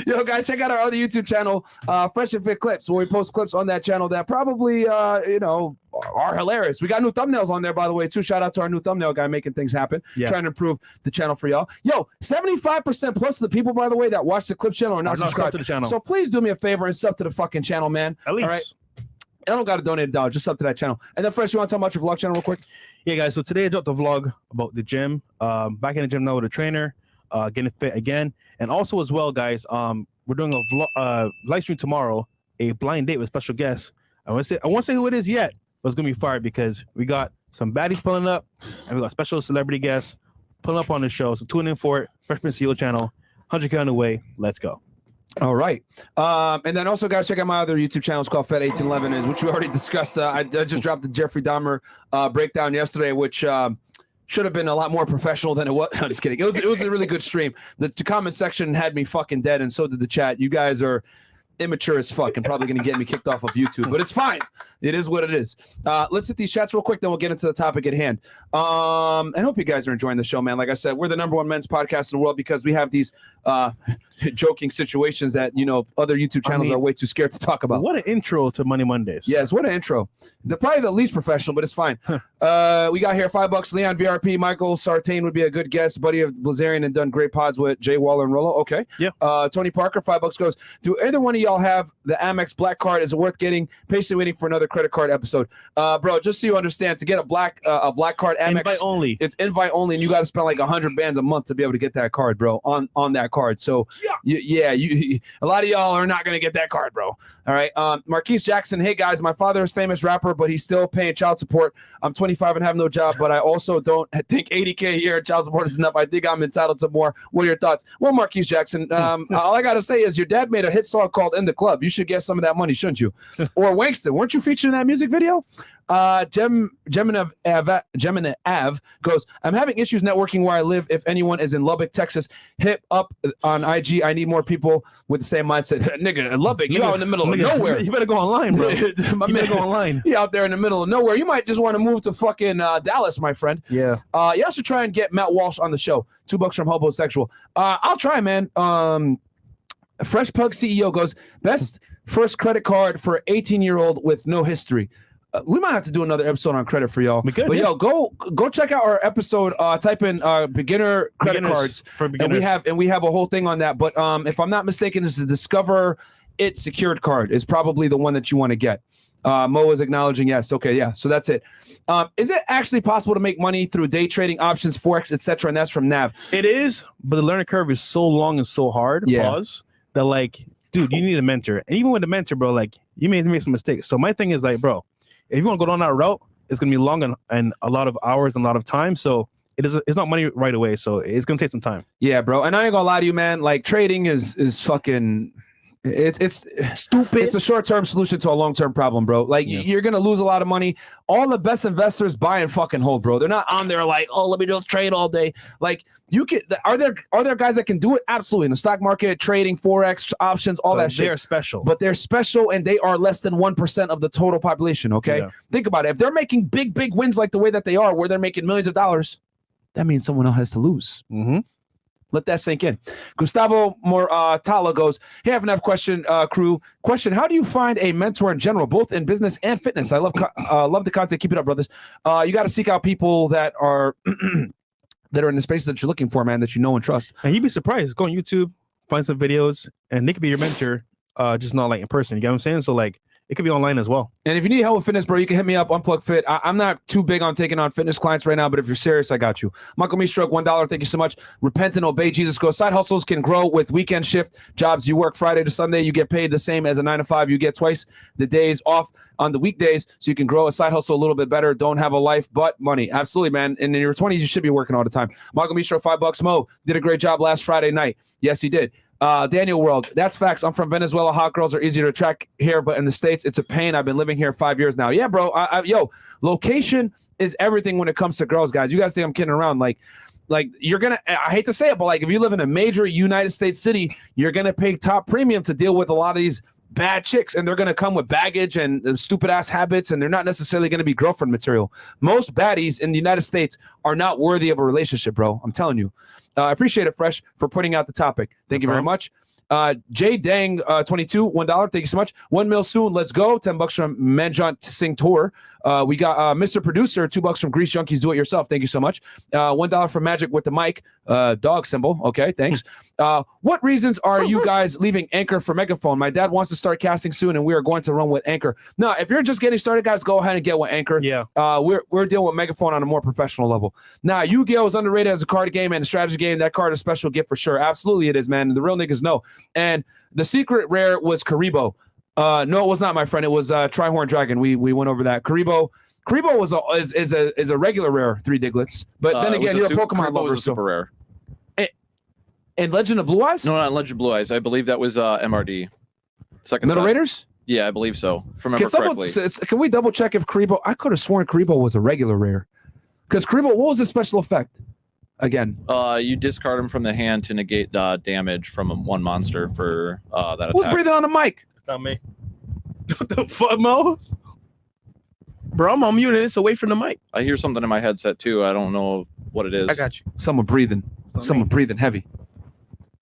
Yo, guys, check out our other YouTube channel, Fresh and Fit Clips, where we post clips on that channel that probably, are hilarious. We got new thumbnails on there, by the way, too. Shout out to our new thumbnail guy making things happen, trying to improve the channel for y'all. Yo, 75% plus of the people, by the way, that watch the Clips channel are not subscribed to the channel. So please do me a favor and sub to the fucking channel, man. At least. All right? I don't got to donate $1, just sub to that channel. And then Fresh, you want to talk about your vlog channel real quick? Yeah, guys. So today I dropped a vlog about the gym. Back in the gym now with a trainer, getting fit again. And also as well, guys, we're doing a vlog, live stream tomorrow, a blind date with special guests. I won't say who it is yet, but it's gonna be fire because we got some baddies pulling up, and we got special celebrity guests pulling up on the show. So tune in for it. Freshman CEO channel, 100K on the way. Let's go. All right. And then also, guys, check out my other YouTube channel. It's called Fed 1811, which we already discussed. I just dropped the Jeffrey Dahmer breakdown yesterday, which should have been a lot more professional than it was. I'm just kidding. It was a really good stream. The comment section had me fucking dead, and so did the chat. You guys are immature as fuck and probably going to get me kicked off of YouTube, but it's fine. It is what it is. Let's hit these chats real quick, then we'll get into the topic at hand. I hope you guys are enjoying the show, man. Like I said, we're the #1 men's podcast in the world because we have these joking situations that, you know, other YouTube channels are way too scared to talk about. What an intro to Money Mondays. Yes, what an intro. They're probably the least professional, but it's fine. We got here $5. Leon VRP, Michael Sartain would be a good guest. Buddy of Blazarian and done great pods with Jay Waller and Rollo. Okay. Yeah. Tony Parker, $5 goes. Do either one of y'all have the Amex Black Card? Is it worth getting? Patiently waiting for another credit card episode. Bro, just so you understand, to get a black card Amex, invite only. It's invite only, and you got to spend like 100 bands a month to be able to get that card, bro. On that card. So a lot of y'all are not gonna get that card, bro. All right. Marquise Jackson, hey guys, my father is a famous rapper, but he's still paying child support. I'm 25 and have no job, but I also don't think 80K a year child support is enough. I think I'm entitled to more. What are your thoughts? Well, Marquise Jackson, all I gotta say is your dad made a hit song called "In the Club." You should get some of that money, shouldn't you? Or Wangston, weren't you featured in that music video? Gemini Av goes, I'm having issues networking where I live. If anyone is in Lubbock, Texas, hit up on IG. I need more people with the same mindset. Nigga, in Lubbock, you out in the middle of nowhere. You better go online, bro. You better go online. You out there in the middle of nowhere. You might just want to move to fucking Dallas, my friend. Yeah. You also try and get Matt Walsh on the show. $2 from Hobosexual. I'll try, man. Fresh Pug CEO goes, best first credit card for 18-year-old with no history. We might have to do another episode on credit for y'all. But yo, go check out our episode. Type in beginner credit cards for beginners. And we have a whole thing on that. But if I'm not mistaken, it's the Discover It secured card is probably the one that you want to get. Mo is acknowledging yes. Okay, yeah. So that's it. Is it actually possible to make money through day trading, options, forex, etc.? And that's from Nav. It is, but the learning curve is so long and so hard. Yeah. That like, dude, you need a mentor. And even with a mentor, bro, like you may make some mistakes. So my thing is like, bro, if you want to go down that route, it's gonna be long and a lot of hours and a lot of time. So it's not money right away. So it's gonna take some time. Yeah, bro. And I ain't gonna lie to you, man. Like trading is fucking. It's stupid. It's a short-term solution to a long-term problem, bro. Like you're gonna lose a lot of money. All the best investors buy and fucking hold, bro. They're not on there like, oh, let me just trade all day. Like you can. Are there guys that can do it? Absolutely. In the stock market, trading, forex, options, all that shit. They're special. But they're special, and they are less than 1% of the total population. Okay, think about it. If they're making big wins like the way that they are, where they're making millions of dollars, that means someone else has to lose. Mm-hmm. Let that sink in. Gustavo Mortala goes, hey, I have enough question, crew. Question, how do you find a mentor in general, both in business and fitness? I love the content. Keep it up, brothers. You got to seek out people that are that are in the spaces that you're looking for, man, that you know and trust. And you'd be surprised. Go on YouTube, find some videos, and they could be your mentor, just not like in person. You get what I'm saying? So like, it could be online as well. And if you need help with fitness, bro, you can hit me up, Unplug Fit. I'm not too big on taking on fitness clients right now, but if you're serious, I got you. Michael Meestroke, $1. Thank you so much. Repent and obey Jesus. Go. Side hustles can grow with weekend shift jobs. You work Friday to Sunday. You get paid the same as a 9 to 5. You get twice the days off on the weekdays, so you can grow a side hustle a little bit better. Don't have a life but money. Absolutely, man. And in your 20s, you should be working all the time. Michael Meestroke, $5. Mo did a great job last Friday night. Yes, he did. Daniel World, that's facts. I'm from Venezuela. Hot girls are easier to attract here, but in the States, it's a pain. I've been living here 5 years now. Yeah, bro. Yo, location is everything when it comes to girls, guys. You guys think I'm kidding around? Like you're gonna. I hate to say it, but like if you live in a major United States city, you're gonna pay top premium to deal with a lot of these bad chicks, and they're gonna come with baggage and stupid ass habits, and they're not necessarily gonna be girlfriend material. Most baddies in the United States are not worthy of a relationship, bro. I'm telling you. I appreciate it, Fresh, for putting out the topic. Thank you very much. J Dang 22, $1. Thank you so much. 1 mil soon. Let's go. $10 from Manjant Singh Tour. We got Mr. Producer, $2 from Grease Junkies Do It Yourself. Thank you so much. $1 from Magic with the mic. Dog symbol. Okay, thanks. What reasons are you guys leaving Anchor for Megaphone? My dad wants to start casting soon, and we are going to run with Anchor. No, if you're just getting started, guys, go ahead and get with Anchor. Yeah. We're dealing with Megaphone on a more professional level. Now, Yu-Gi-Oh is underrated as a card game and a strategy game. That card is a special gift for sure. Absolutely, it is, man. The real niggas know. And the secret rare was Karibo. No, it was not, my friend. It was Trihorn Dragon. We went over that. Karibo was is a regular rare 3 Diglets. But then again, you're a Pokemon lover. Was a super rare. And Legend of Blue Eyes? No, not Legend of Blue Eyes. I believe that was MRD. Second Middle side. Raiders? Yeah, I believe so. If I remember correctly. Can we double check if Karibo? I could have sworn Karibo was a regular rare. Because Karibo, what was the special effect? Again, you discard him from the hand to negate damage from one monster for that who's attack. breathing on the mic? It's not me. What the fuck, Mo? Bro, I'm unmuted. It's away from the mic. I hear something in my headset too. I don't know what it is. I got you. Someone breathing. Someone breathing heavy.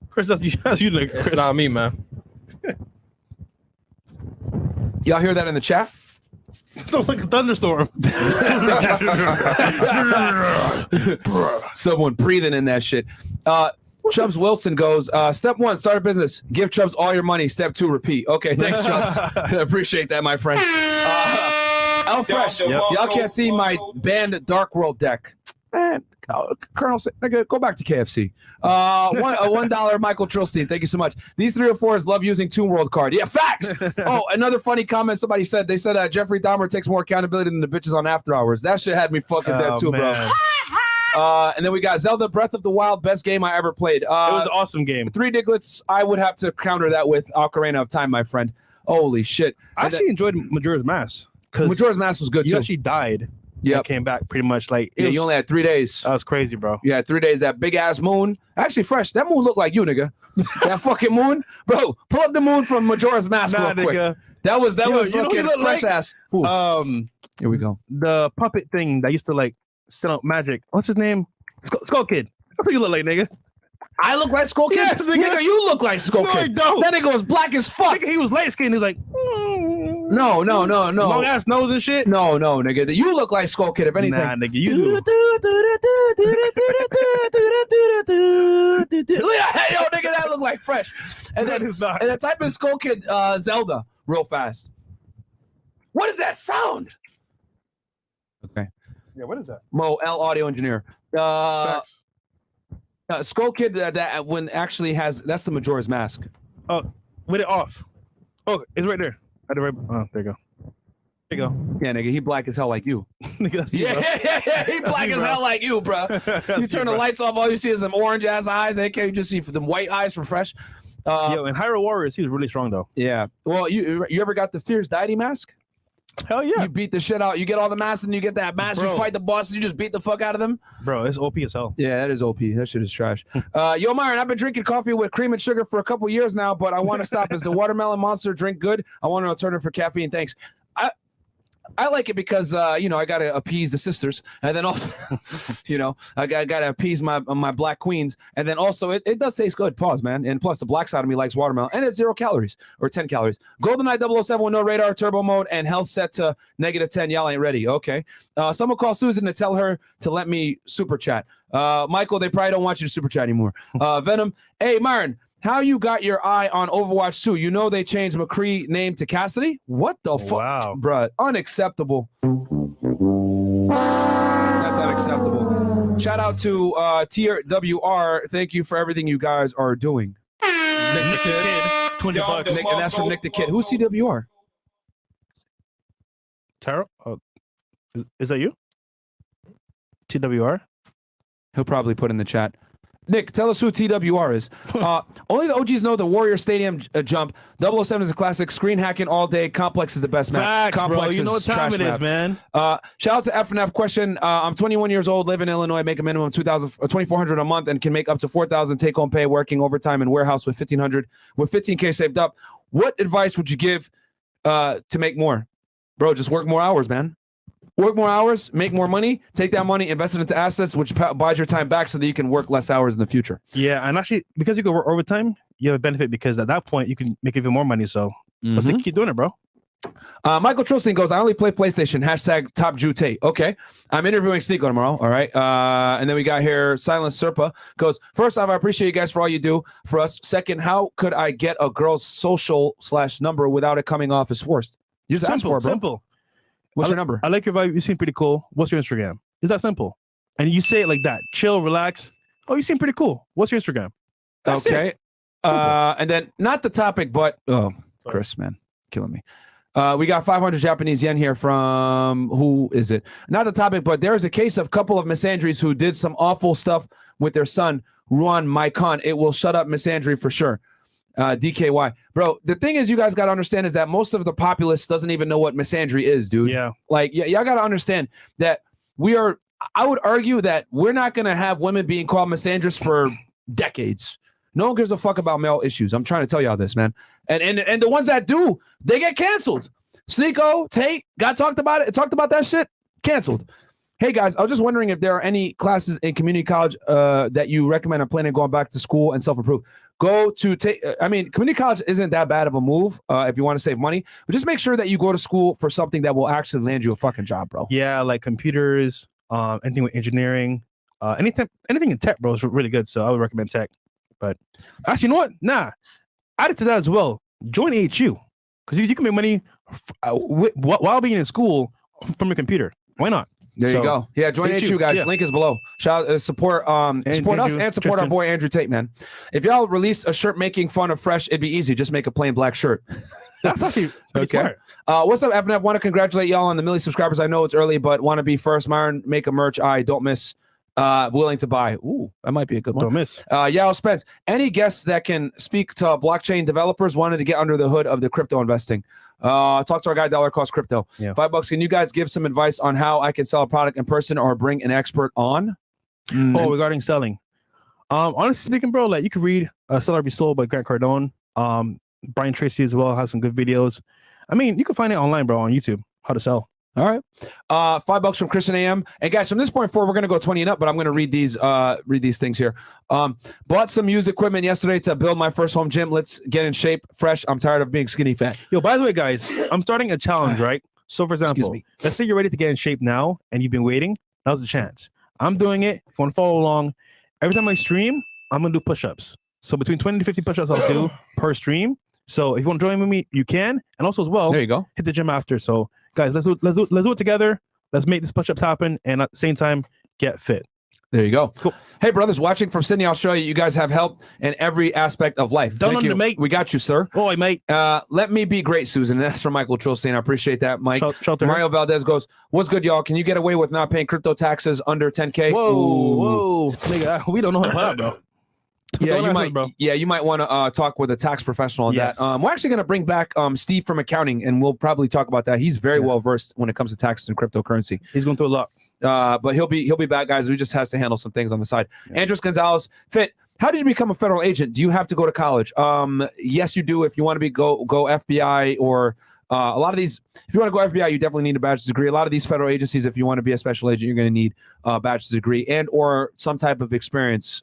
Chris, that's you like It's Chris. not me, man. Y'all hear that in the chat? Sounds like a thunderstorm. Someone breathing in that shit. Chubbs Wilson goes, step 1, start a business. Give Chubbs all your money. Step 2, repeat. Okay, thanks, Chubbs. Appreciate that, my friend. L Fresh, y'all can't see my banned Dark World deck. Man, Colonel, go back to KFC. $1 Michael Trilstein, thank you so much. These 304s love using Toon World card. Yeah, facts. Oh, another funny comment somebody said. They said Jeffrey Dahmer takes more accountability than the bitches on After Hours. That shit had me fucking dead too, bro. And then we got Zelda Breath of the Wild, best game I ever played. It was an awesome game. 3 Diglets, I would have to counter that with Ocarina of Time, my friend. Holy shit. I actually enjoyed Majora's Mask. Majora's Mask was good you too. actually died. Yeah, came back pretty much like you only had 3 days. That was crazy, bro. You had 3 days. That big ass moon. Actually, Fresh. That moon looked like you, nigga. That fucking moon, bro. Pull up the moon from Majora's Mask real quick. Nigga. That was Yo, fucking fresh like? ass. Ooh. Here we go. The puppet thing that used to like send out magic. What's his name? Skull Kid. That's what you look like, nigga. I look like Skull Kid. Yes, nigga. You look like Skull No, Kid. I don't. That nigga was black as fuck. Nigga, he was light skinned. He's like, No. long ass nose and shit. No, nigga. You look like Skull Kid, if anything. Nah, nigga, you do. Yo, nigga, that look like Fresh. And then type in Skull Kid Zelda real fast. What is that sound? Okay. Yeah, what is that? Mo, L audio engineer. Skull Kid that when actually has that's the Majora's Mask. Oh, with it off. Oh, it's right there. There you go. There you go. Yeah, nigga, he black as hell like you. Nigga, that's you, bro. Yeah, he black as hell like you, bro. You turn the lights off, all you see is them orange ass eyes. AK, you just see for them white eyes for Fresh. Yo, in Hyrule Warriors, he was really strong though. Yeah. Well, you ever got the Fierce Deity mask? Hell yeah. You beat the shit out. You get all the masks and you get that mask. Bro. You fight the bosses. You just beat the fuck out of them. Bro, it's OP as hell. Yeah, that is OP. That shit is trash. Yo, Myron, I've been drinking coffee with cream and sugar for a couple years now, but I want to stop. Is the watermelon monster drink good? I want an alternative for caffeine. Thanks. I like it because I got to appease the sisters, and then also, I got to appease my black queens, and then also it does taste good. Pause, man. And plus, the black side of me likes watermelon, and it's 0 calories or 10 calories. GoldenEye 007 with no radar, turbo mode, and health set to -10. Y'all ain't ready. Okay. Someone call Susan to tell her to let me super chat. Michael, they probably don't want you to super chat anymore. Venom, hey Myron. How you got your eye on Overwatch 2? You know they changed McCree name to Cassidy? What the fuck? Wow. Bruh, unacceptable. That's unacceptable. Shout out to TWR. Thank you for everything you guys are doing. Nick the Kid, $20. Nick, and that's from Nick the Kid. Who's TWR? Taro? Oh, is that you? TWR? He'll probably put in the chat. Nick, tell us who TWR is. Only the OGs know the Warrior Stadium jump. 007 is a classic. Screen hacking all day. Complex is the best map. Facts, Complex bro. You know what time it is, man. Shout out to FNF question. I'm 21 years old, live in Illinois, make a minimum $2,400 a month, and can make up to $4,000 take-home pay working overtime in warehouse with $15K saved up. What advice would you give to make more? Bro, just work more hours, man. Work more hours, make more money, take that money, invest it into assets, which buys your time back so that you can work less hours in the future. Yeah, and actually, because you can work overtime, you have a benefit because at that point you can make even more money. So let's keep doing it, bro. Michael Trilstein goes, I only play PlayStation, hashtag top Jew Tate. Okay. I'm interviewing Sneeko tomorrow. All right. And then we got here, Silent Serpa goes, first off, I appreciate you guys for all you do for us. Second, how could I get a girl's social/number without it coming off as forced? You just ask for it, bro. Simple. What's your number? I like your vibe. You seem pretty cool. What's your Instagram? It's that simple. And you say it like that. Chill, relax. Oh, you seem pretty cool. What's your Instagram? That's okay. it. And then not the topic, but Chris, man, killing me. We got 500 Japanese yen here from, who is it? Not the topic, but there is a case of couple of misandries who did some awful stuff with their son, Ruan Maikon. It will shut up misandry for sure. DKY. Bro, the thing is you guys got to understand is that most of the populace doesn't even know what misandry is, dude. Yeah. Like, y'all got to understand that I would argue that we're not going to have women being called misandrous for decades. No one gives a fuck about male issues. I'm trying to tell y'all this, man. And the ones that do, they get canceled. Sneeko, Tate, talked about that shit, canceled. Hey guys, I was just wondering if there are any classes in community college that you recommend. I'm planning on going back to school and self-improve. Go to community college isn't that bad of a move if you want to save money, but just make sure that you go to school for something that will actually land you a fucking job, bro. Yeah, like computers, anything with engineering, anything in tech, bro, is really good. So I would recommend tech. But actually, you know what? Nah, added to that as well. Join AHU because you can make money while being in school from your computer. Why not? There you go. Yeah, join AHU, guys. Yeah. Link is below. Support support us and support our boy Andrew Tate, man. If y'all release a shirt making fun of Fresh, it'd be easy. Just make a plain black shirt. That's actually pretty smart. What's up, FNF? Want to congratulate y'all on the million subscribers. I know it's early, but want to be first. Myron, make a merch. I don't miss. Willing to buy. Ooh, that might be a good one. Don't miss. Yao Spence. Any guests that can speak to blockchain developers wanted to get under the hood of the crypto investing? Talk to our guy Dollar Cost Crypto. Yeah. $5. Can you guys give some advice on how I can sell a product in person or bring an expert on? Oh, regarding selling. Honestly speaking, bro, like you could read Sell or Be Sold by Grant Cardone. Brian Tracy as well has some good videos. I mean, you can find it online, bro, on YouTube. How to sell. All right. $5 from Christian AM. And guys, from this point forward, we're going to go 20 and up, but I'm going to read these things here. Bought some used equipment yesterday to build my first home gym. Let's get in shape. Fresh. I'm tired of being skinny fat. Yo, by the way, guys, I'm starting a challenge, right? So for example, let's say you're ready to get in shape now and you've been waiting. Now's the chance. I'm doing it. If you want to follow along, every time I stream, I'm going to do push-ups. So between 20 to 50 push-ups I'll do per stream. So if you want to join with me, you can. And also as well, there you go. Hit the gym after. So guys, let's do it together. Let's make this push-ups happen, and at the same time, get fit. There you go. Cool. Hey, brothers, watching from Sydney, Australia, you guys have helped in every aspect of life. Thank you, mate. We got you, sir. Oh, mate. Let me be great, Susan. That's from Michael Trilstein. I appreciate that, Mike. Shelter. Mario Valdez goes, what's good, y'all? Can you get away with not paying crypto taxes under 10K? Whoa. Nigga, we don't know how to bro. Yeah, you might want to talk with a tax professional on that. We're actually going to bring back Steve from accounting, and we'll probably talk about that. He's very well versed when it comes to taxes and cryptocurrency. He's going through a lot. But he'll be back, guys. We just has to handle some things on the side. Yeah. Andres Gonzalez, Fit. How did you become a federal agent? Do you have to go to college? Yes, you do. If you want to go FBI or a lot of these, if you want to go FBI, you definitely need a bachelor's degree. A lot of these federal agencies, if you want to be a special agent, you're going to need a bachelor's degree and or some type of experience,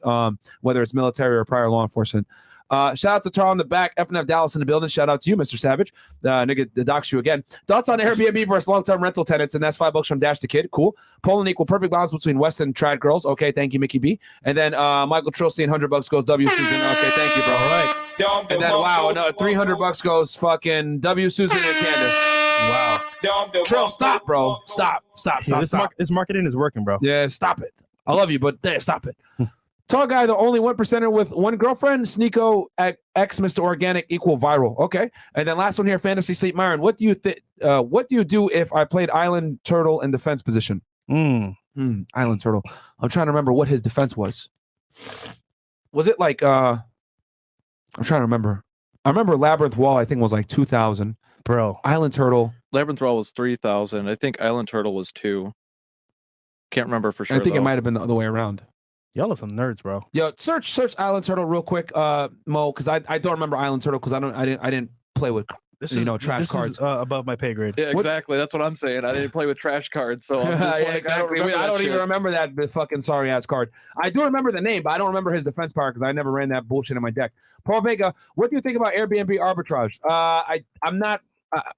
whether it's military or prior law enforcement. Shout out to Tar on the back, FNF Dallas in the building. Shout out to you, Mr. Savage. Nigga, the docs you again. Thoughts on Airbnb versus long-term rental tenants, and that's $5 from Dash the Kid. Cool. Poland equal perfect balance between West and trad girls. Okay, thank you, Mickey B. And then Michael Trilstein, $100 goes W Susan. Okay, thank you, bro. All right. And then another $300 goes fucking W Susan and Candace. Wow. Trill, stop, bro. Stop. This marketing is working, bro. Yeah, stop it. I love you, but stop it. Tall guy, the only 1%er with one girlfriend. Sneeko X Mr. Organic equal viral. Okay, and then last one here, Fantasy Sleep Myron. What do you do if I played Island Turtle in defense position? Island Turtle. I'm trying to remember what his defense was. Was it like I'm trying to remember. I remember Labyrinth Wall. I think was like 2,000. Bro, Island Turtle. Labyrinth Wall was 3,000. I think Island Turtle was 2. Can't remember for sure. I think it might have been the other way around. Y'all are some nerds, bro. Yo, search Island Turtle real quick, Mo, because I don't remember Island Turtle because I didn't play with trash cards. Is, above my pay grade. Yeah, exactly. That's what I'm saying. I didn't play with trash cards, so I'm just like, exactly. I don't even remember that fucking sorry ass card. I do remember the name, but I don't remember his defense power because I never ran that bullshit in my deck. Paul Vega, what do you think about Airbnb arbitrage? I'm not.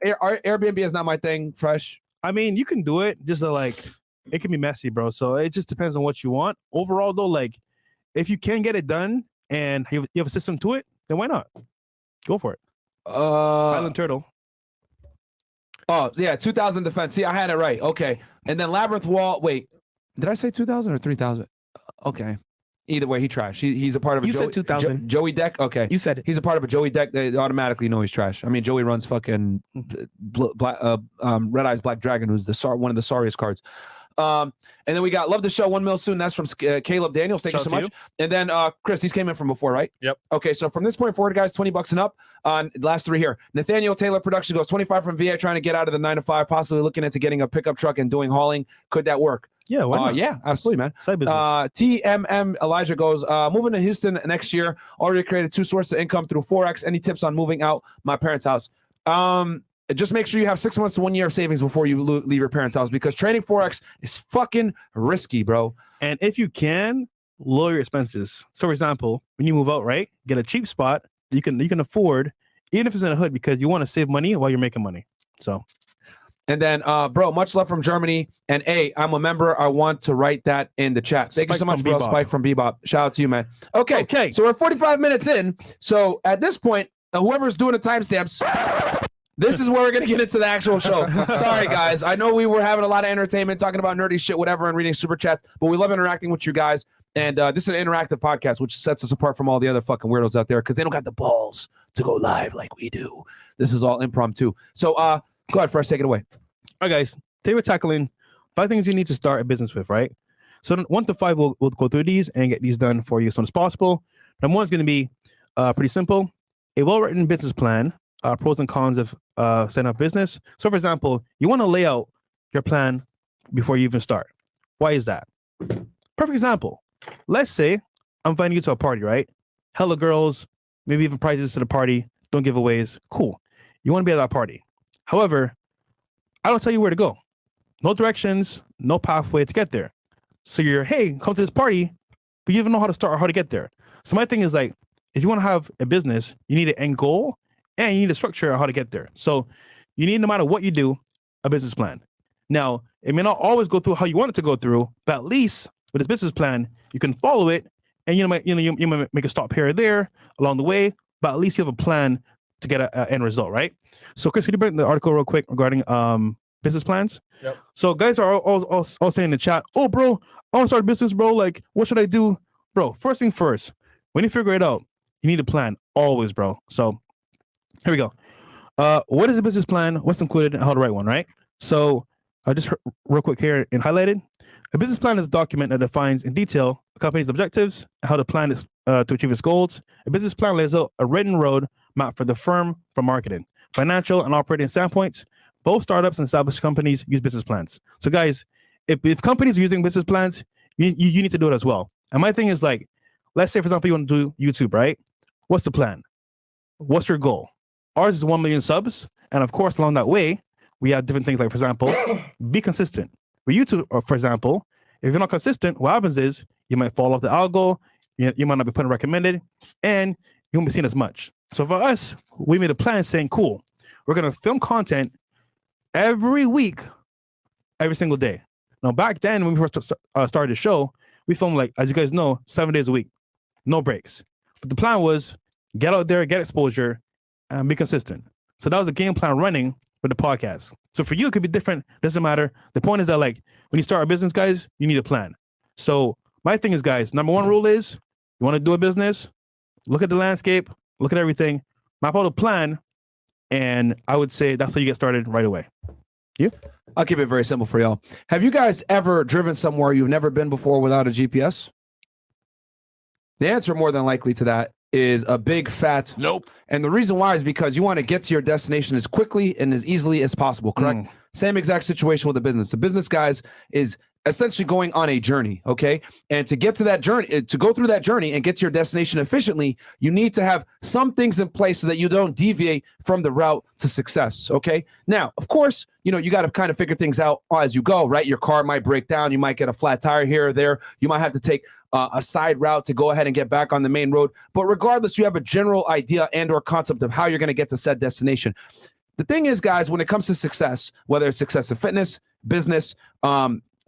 Airbnb is not my thing. Fresh. I mean, you can do it. Just it can be messy, bro. So it just depends on what you want. Overall, though, like if you can get it done and you have a system to it, then why not? Go for it. Island Turtle. Oh, yeah, 2,000 defense. See, I had it right. Okay. And then Labyrinth Wall. Wait, did I say 2,000 or 3,000? Okay. Either way, he trash. He's a part of a said 2,000. Joey deck? Okay. You said it. He's a part of a Joey deck. They automatically know he's trash. I mean, Joey runs fucking Red Eyes Black Dragon, who's one of the sorriest cards. And then we got Love the Show 1 mil soon. That's from Caleb Daniels. Thank you so much. And then Chris, these came in from before, right? Yep. Okay, so from this point forward, guys, $20 and up. On last three here. Nathaniel Taylor Production goes 25 from VA, trying to get out of the 9 to 5, possibly looking into getting a pickup truck and doing hauling. Could that work? Yeah, why not? Yeah, absolutely, man. Side business. TMM Elijah goes, moving to Houston next year. Already created 2 sources of income through Forex. Any tips on moving out my parents' house? Just make sure you have 6 months to 1 year of savings before you leave your parents' house, because trading Forex is fucking risky, bro. And if you can, lower your expenses. So, for example, when you move out, right, get a cheap spot that you can afford, even if it's in a hood, because you want to save money while you're making money. So. And then, bro, much love from Germany. And I'm a member. I want to write that in the chat. Thank you so much, bro. Spike from Bebop. Shout out to you, man. Okay. So we're 45 minutes in. So at this point, whoever's doing the timestamps, this is where we're going to get into the actual show. Sorry, guys. I know we were having a lot of entertainment, talking about nerdy shit, whatever, and reading super chats, but we love interacting with you guys. And this is an interactive podcast, which sets us apart from all the other fucking weirdos out there, because they don't got the balls to go live like we do. This is all impromptu. So go ahead, Fresh, take it away. All right, guys. Today we're tackling 5 things you need to start a business with, right? So 1 to 5, we'll go through these and get these done for you as soon as possible. Number 1 is going to be pretty simple. A well-written business plan. Pros and cons of setting up business. So, for example, you want to lay out your plan before you even start. Why is that? Perfect example. Let's say I'm inviting you to a party, right? Hella girls, maybe even prizes to the party, don't giveaways. Cool. You want to be at that party. However, I don't tell you where to go. No directions, no pathway to get there. So hey, come to this party, but you don't know how to start or how to get there. So my thing is like, if you want to have a business, you need an end goal. And you need a structure on how to get there. So you need, no matter what you do, a business plan. Now, it may not always go through how you want it to go through, but at least with this business plan, you can follow it, and you might make a stop here or there along the way, but at least you have a plan to get an end result, right? So, Chris, could you bring the article real quick regarding business plans? Yep. So, guys are all saying in the chat, "Oh, bro, I want to start a business, bro. Like, what should I do, bro?" First thing first, when you figure it out, you need a plan always, bro. So. Here we go. What is a business plan? What's included and how to write one, right? So just real quick here and highlighted. A business plan is a document that defines in detail a company's objectives and how the plan is to achieve its goals. A business plan lays out a written road map for the firm from marketing, financial, and operating standpoints. Both startups and established companies use business plans. So guys, if companies are using business plans, you need to do it as well. And my thing is like, let's say, for example, you want to do YouTube, right? What's the plan? What's your goal? Ours is 1 million subs. And of course, along that way, we have different things like, for example, be consistent. With YouTube, for example, if you're not consistent, what happens is you might fall off the algo, you might not be put in recommended, and you won't be seen as much. So for us, we made a plan saying, cool, we're going to film content every week, every single day. Now, back then, when we first started the show, we filmed, like, as you guys know, 7 days a week, no breaks. But the plan was get out there, get exposure, and be consistent. So that was the game plan running for the podcast. So for you, it could be different. Doesn't matter. The point is that, like, when you start a business, guys, you need a plan. So my thing is, guys, number 1 rule is you want to do a business, look at the landscape, look at everything, map out a plan, and I would say that's how you get started right away. You? I'll keep it very simple for y'all. Have you guys ever driven somewhere you've never been before without a GPS? The answer more than likely to that is a big fat nope. And the reason why is because you want to get to your destination as quickly and as easily as possible, correct? Same exact situation with a business. A business, guys, is essentially going on a journey, okay? And to get to that journey, to go through that journey and get to your destination efficiently, you need to have some things in place so that you don't deviate from the route to success, okay? Now, of course, you know, you got to kind of figure things out as you go, right? Your car might break down. You might get a flat tire here or there. You might have to take a side route to go ahead and get back on the main road. But regardless, you have a general idea and or concept of how you're going to get to said destination. The thing is, guys, when it comes to success, whether it's success in fitness, business,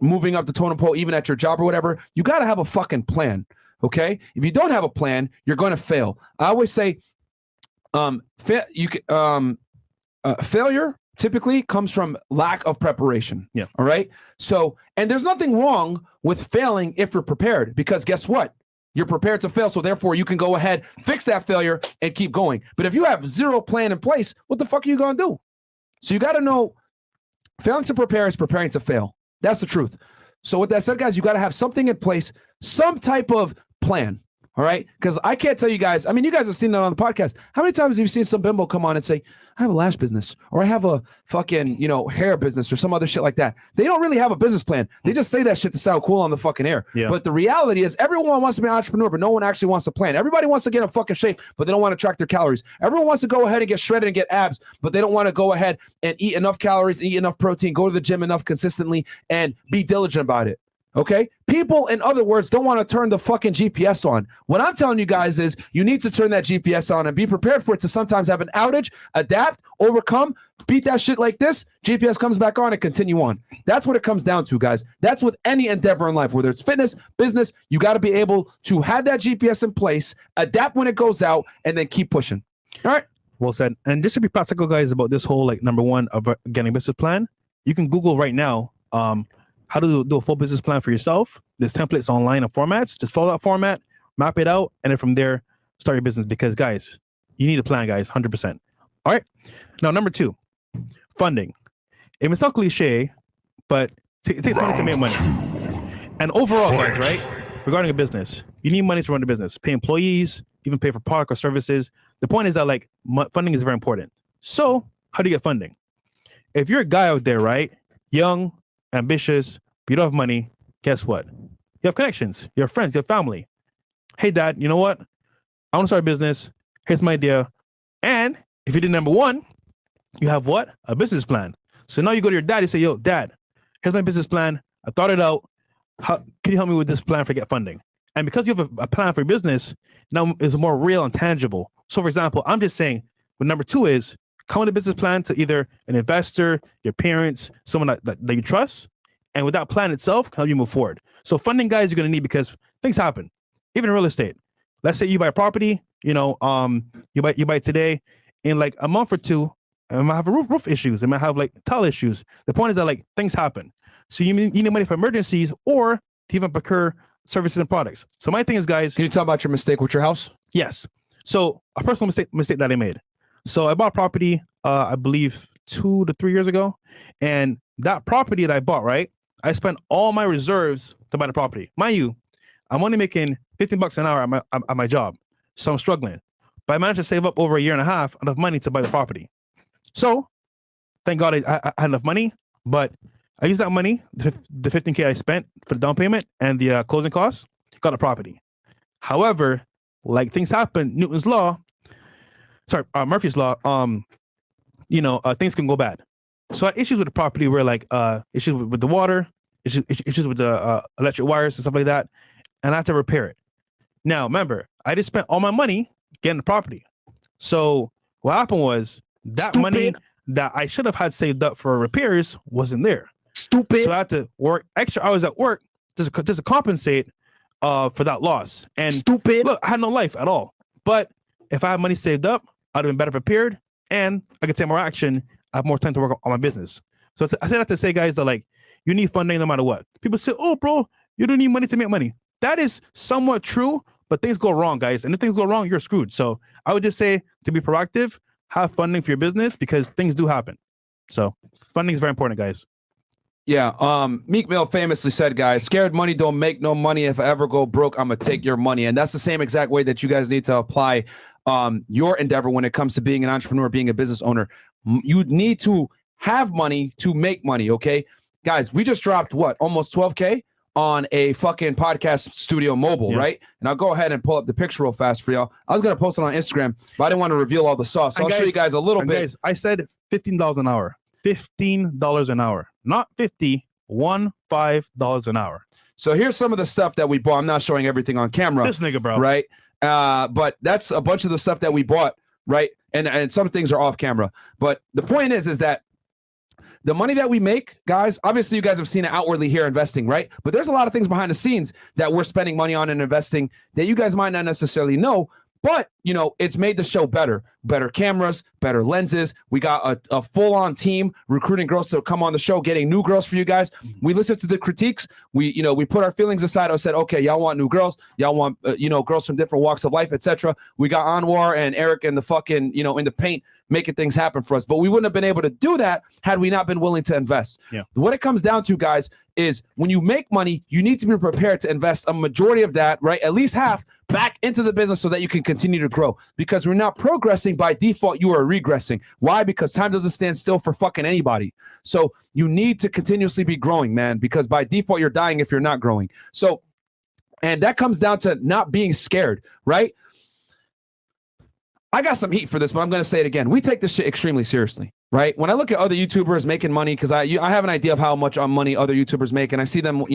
moving up the totem pole, even at your job or whatever, you got to have a fucking plan, okay? If you don't have a plan, you're going to fail. I always say failure typically comes from lack of preparation. Yeah. All right. So, and there's nothing wrong with failing if you're prepared, because guess what? You're prepared to fail. So therefore you can go ahead, fix that failure and keep going. But if you have zero plan in place, what the fuck are you going to do? So you got to know failing to prepare is preparing to fail. That's the truth. So with that said, guys, you got to have something in place, some type of plan. All right. Because I can't tell you guys. I mean, you guys have seen that on the podcast. How many times have you seen some bimbo come on and say, I have a lash business, or I have a fucking, hair business, or some other shit like that? They don't really have a business plan. They just say that shit to sound cool on the fucking air. Yeah. But the reality is everyone wants to be an entrepreneur, but no one actually wants to plan. Everybody wants to get in fucking shape, but they don't want to track their calories. Everyone wants to go ahead and get shredded and get abs, but they don't want to go ahead and eat enough calories, eat enough protein, go to the gym enough consistently, and be diligent about it. Okay. People, in other words, don't want to turn the fucking GPS on. What I'm telling you guys is you need to turn that GPS on and be prepared for it to sometimes have an outage, adapt, overcome, beat that shit like this. GPS comes back on and continue on. That's what it comes down to, guys. That's with any endeavor in life, whether it's fitness, business, you got to be able to have that GPS in place, adapt when it goes out, and then keep pushing. All right. Well said. And just to be practical, guys, about this whole, number one, of getting a business plan, you can Google right now, how to do a full business plan for yourself. There's templates online and formats. Just follow that format, map it out, and then from there, start your business. Because, guys, you need a plan, guys, 100%. All right. Now, number two, funding. It may sound cliche, but it takes money to make money. And overall, guys, right, regarding a business, you need money to run the business, pay employees, even pay for product or services. The point is that, funding is very important. So, how do you get funding? If you're a guy out there, right, young, ambitious, but you don't have money, guess what? You have connections, you have friends, you have family. Hey, dad, you know what? I want to start a business. Here's my idea. And if you did number one, you have what? A business plan. So now you go to your dad and say, yo, dad, here's my business plan. I thought it out. Can you help me with this plan for get funding? And because you have a plan for your business, now it's more real and tangible. So for example, I'm just saying, what number two is, come with a business plan to either an investor, your parents, someone that you trust, and with that plan itself, help you move forward. So funding, guys, you're going to need because things happen, even in real estate. Let's say you buy a property, you buy today, in a month or two, it might have roof issues, it might have tile issues. The point is that things happen. So you need money for emergencies or to even procure services and products. So my thing is, guys, can you talk about your mistake with your house? Yes. So a personal mistake that I made. So I bought property, I believe 2 to 3 years ago. And that property that I bought, right, I spent all my reserves to buy the property. Mind you, I'm only making $15 an hour at my job. So I'm struggling. But I managed to save up over a year and a half enough money to buy the property. So thank God I had enough money. But I used that money, the $15K I spent for the down payment and the closing costs, got the property. However, things happen, Murphy's Law, things can go bad. So I had issues with the property where issues with the water, issues with the electric wires and stuff like that. And I had to repair it. Now, remember, I just spent all my money getting the property. So what happened was that money that I should have had saved up for repairs wasn't there. Stupid. So I had to work extra hours at work just to compensate for that loss. And look, I had no life at all. But if I had money saved up, I'd have been better prepared and I could take more action. I have more time to work on my business. So I say that to say, guys, that you need funding no matter what. People say, oh, bro, you don't need money to make money. That is somewhat true, but things go wrong, guys. And if things go wrong, you're screwed. So I would just say to be proactive, have funding for your business because things do happen. So funding is very important, guys. Yeah, Meek Mill famously said, guys, scared money don't make no money. If I ever go broke, I'm going to take your money. And that's the same exact way that you guys need to apply your endeavor when it comes to being an entrepreneur, being a business owner. You need to have money to make money, okay? guys, we just dropped what? Almost 12K on a fucking podcast studio mobile, right? And I'll go ahead and pull up the picture real fast for y'all. I was going to post it on Instagram, but I didn't want to reveal all the sauce. So I'll show you guys a little bit. Guys, I said $15 an hour. $15 an hour. Not 50, $15 an hour. So here's some of the stuff that we bought. I'm not showing everything on camera. This nigga, bro. Right? But that's a bunch of the stuff that we bought, right? And some things are off camera. But the point is that the money that we make, guys, obviously you guys have seen it outwardly here investing, right? But there's a lot of things behind the scenes that we're spending money on and investing that you guys might not necessarily know. But, you know, it's made the show better. Better cameras, better lenses. We got a full-on team recruiting girls to come on the show, getting new girls for you guys. We listened to the critiques. We put our feelings aside. I said, okay, y'all want new girls. Y'all want, girls from different walks of life, etc. We got Anwar and Eric in the fucking, in the paint, making things happen for us. But we wouldn't have been able to do that had we not been willing to invest. Yeah. What it comes down to, guys, is when you make money, you need to be prepared to invest a majority of that, right? At least half back into the business so that you can continue to grow. Because we're not progressing by default, you are regressing. Why? Because time doesn't stand still for fucking anybody. So you need to continuously be growing, man, because by default, you're dying if you're not growing. So, and that comes down to not being scared, right? I got some heat for this, but I'm going to say it again. We take this shit extremely seriously, right? When I look at other YouTubers making money, because I have an idea of how much money other YouTubers make, and I see them,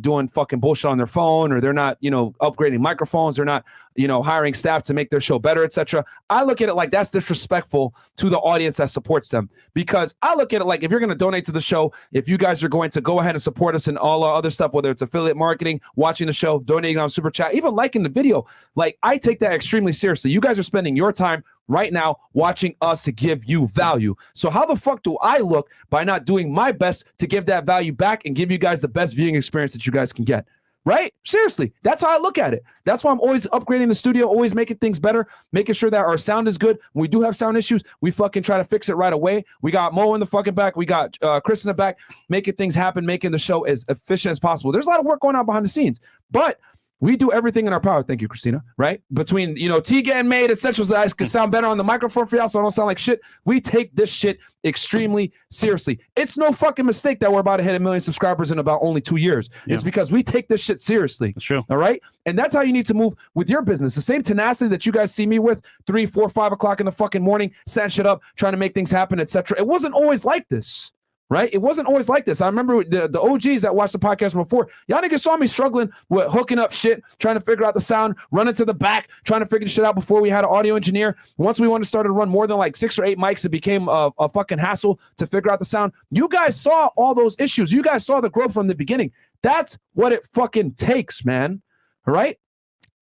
doing fucking bullshit on their phone, or they're not, upgrading microphones, they're not, hiring staff to make their show better, etc. I look at it like that's disrespectful to the audience that supports them, because I look at it like if you're going to donate to the show, if you guys are going to go ahead and support us in all our other stuff, whether it's affiliate marketing, watching the show, donating on Super Chat, even liking the video, like I take that extremely seriously. You guys are spending your time right now watching us to give you value. So how the fuck do I look by not doing my best to give that value back and give you guys the best viewing experience that you guys can get? Right? Seriously, that's how I look at it. That's why I'm always upgrading the studio, always making things better, making sure that our sound is good. When we do have sound issues, we fucking try to fix it right away. We got Mo in the fucking back. We got Chris in the back, making things happen, making the show as efficient as possible. There's a lot of work going on behind the scenes, but we do everything in our power. Thank you, Christina. Right? Between, tea getting made, etc., so that I can sound better on the microphone for y'all so I don't sound like shit. We take this shit extremely seriously. It's no fucking mistake that we're about to hit 1 million subscribers in about only 2 years. Yeah. It's because we take this shit seriously. That's true. All right? And that's how you need to move with your business. The same tenacity that you guys see me with 3, 4, 5 o'clock in the fucking morning, setting shit up, trying to make things happen, etc. It wasn't always like this. Right? It wasn't always like this. I remember the OGs that watched the podcast before. Y'all niggas saw me struggling with hooking up shit, trying to figure out the sound, running to the back, trying to figure shit out before we had an audio engineer. Once we wanted to start to run more than like 6 or 8 mics, it became a fucking hassle to figure out the sound. You guys saw all those issues. You guys saw the growth from the beginning. That's what it fucking takes, man. All right?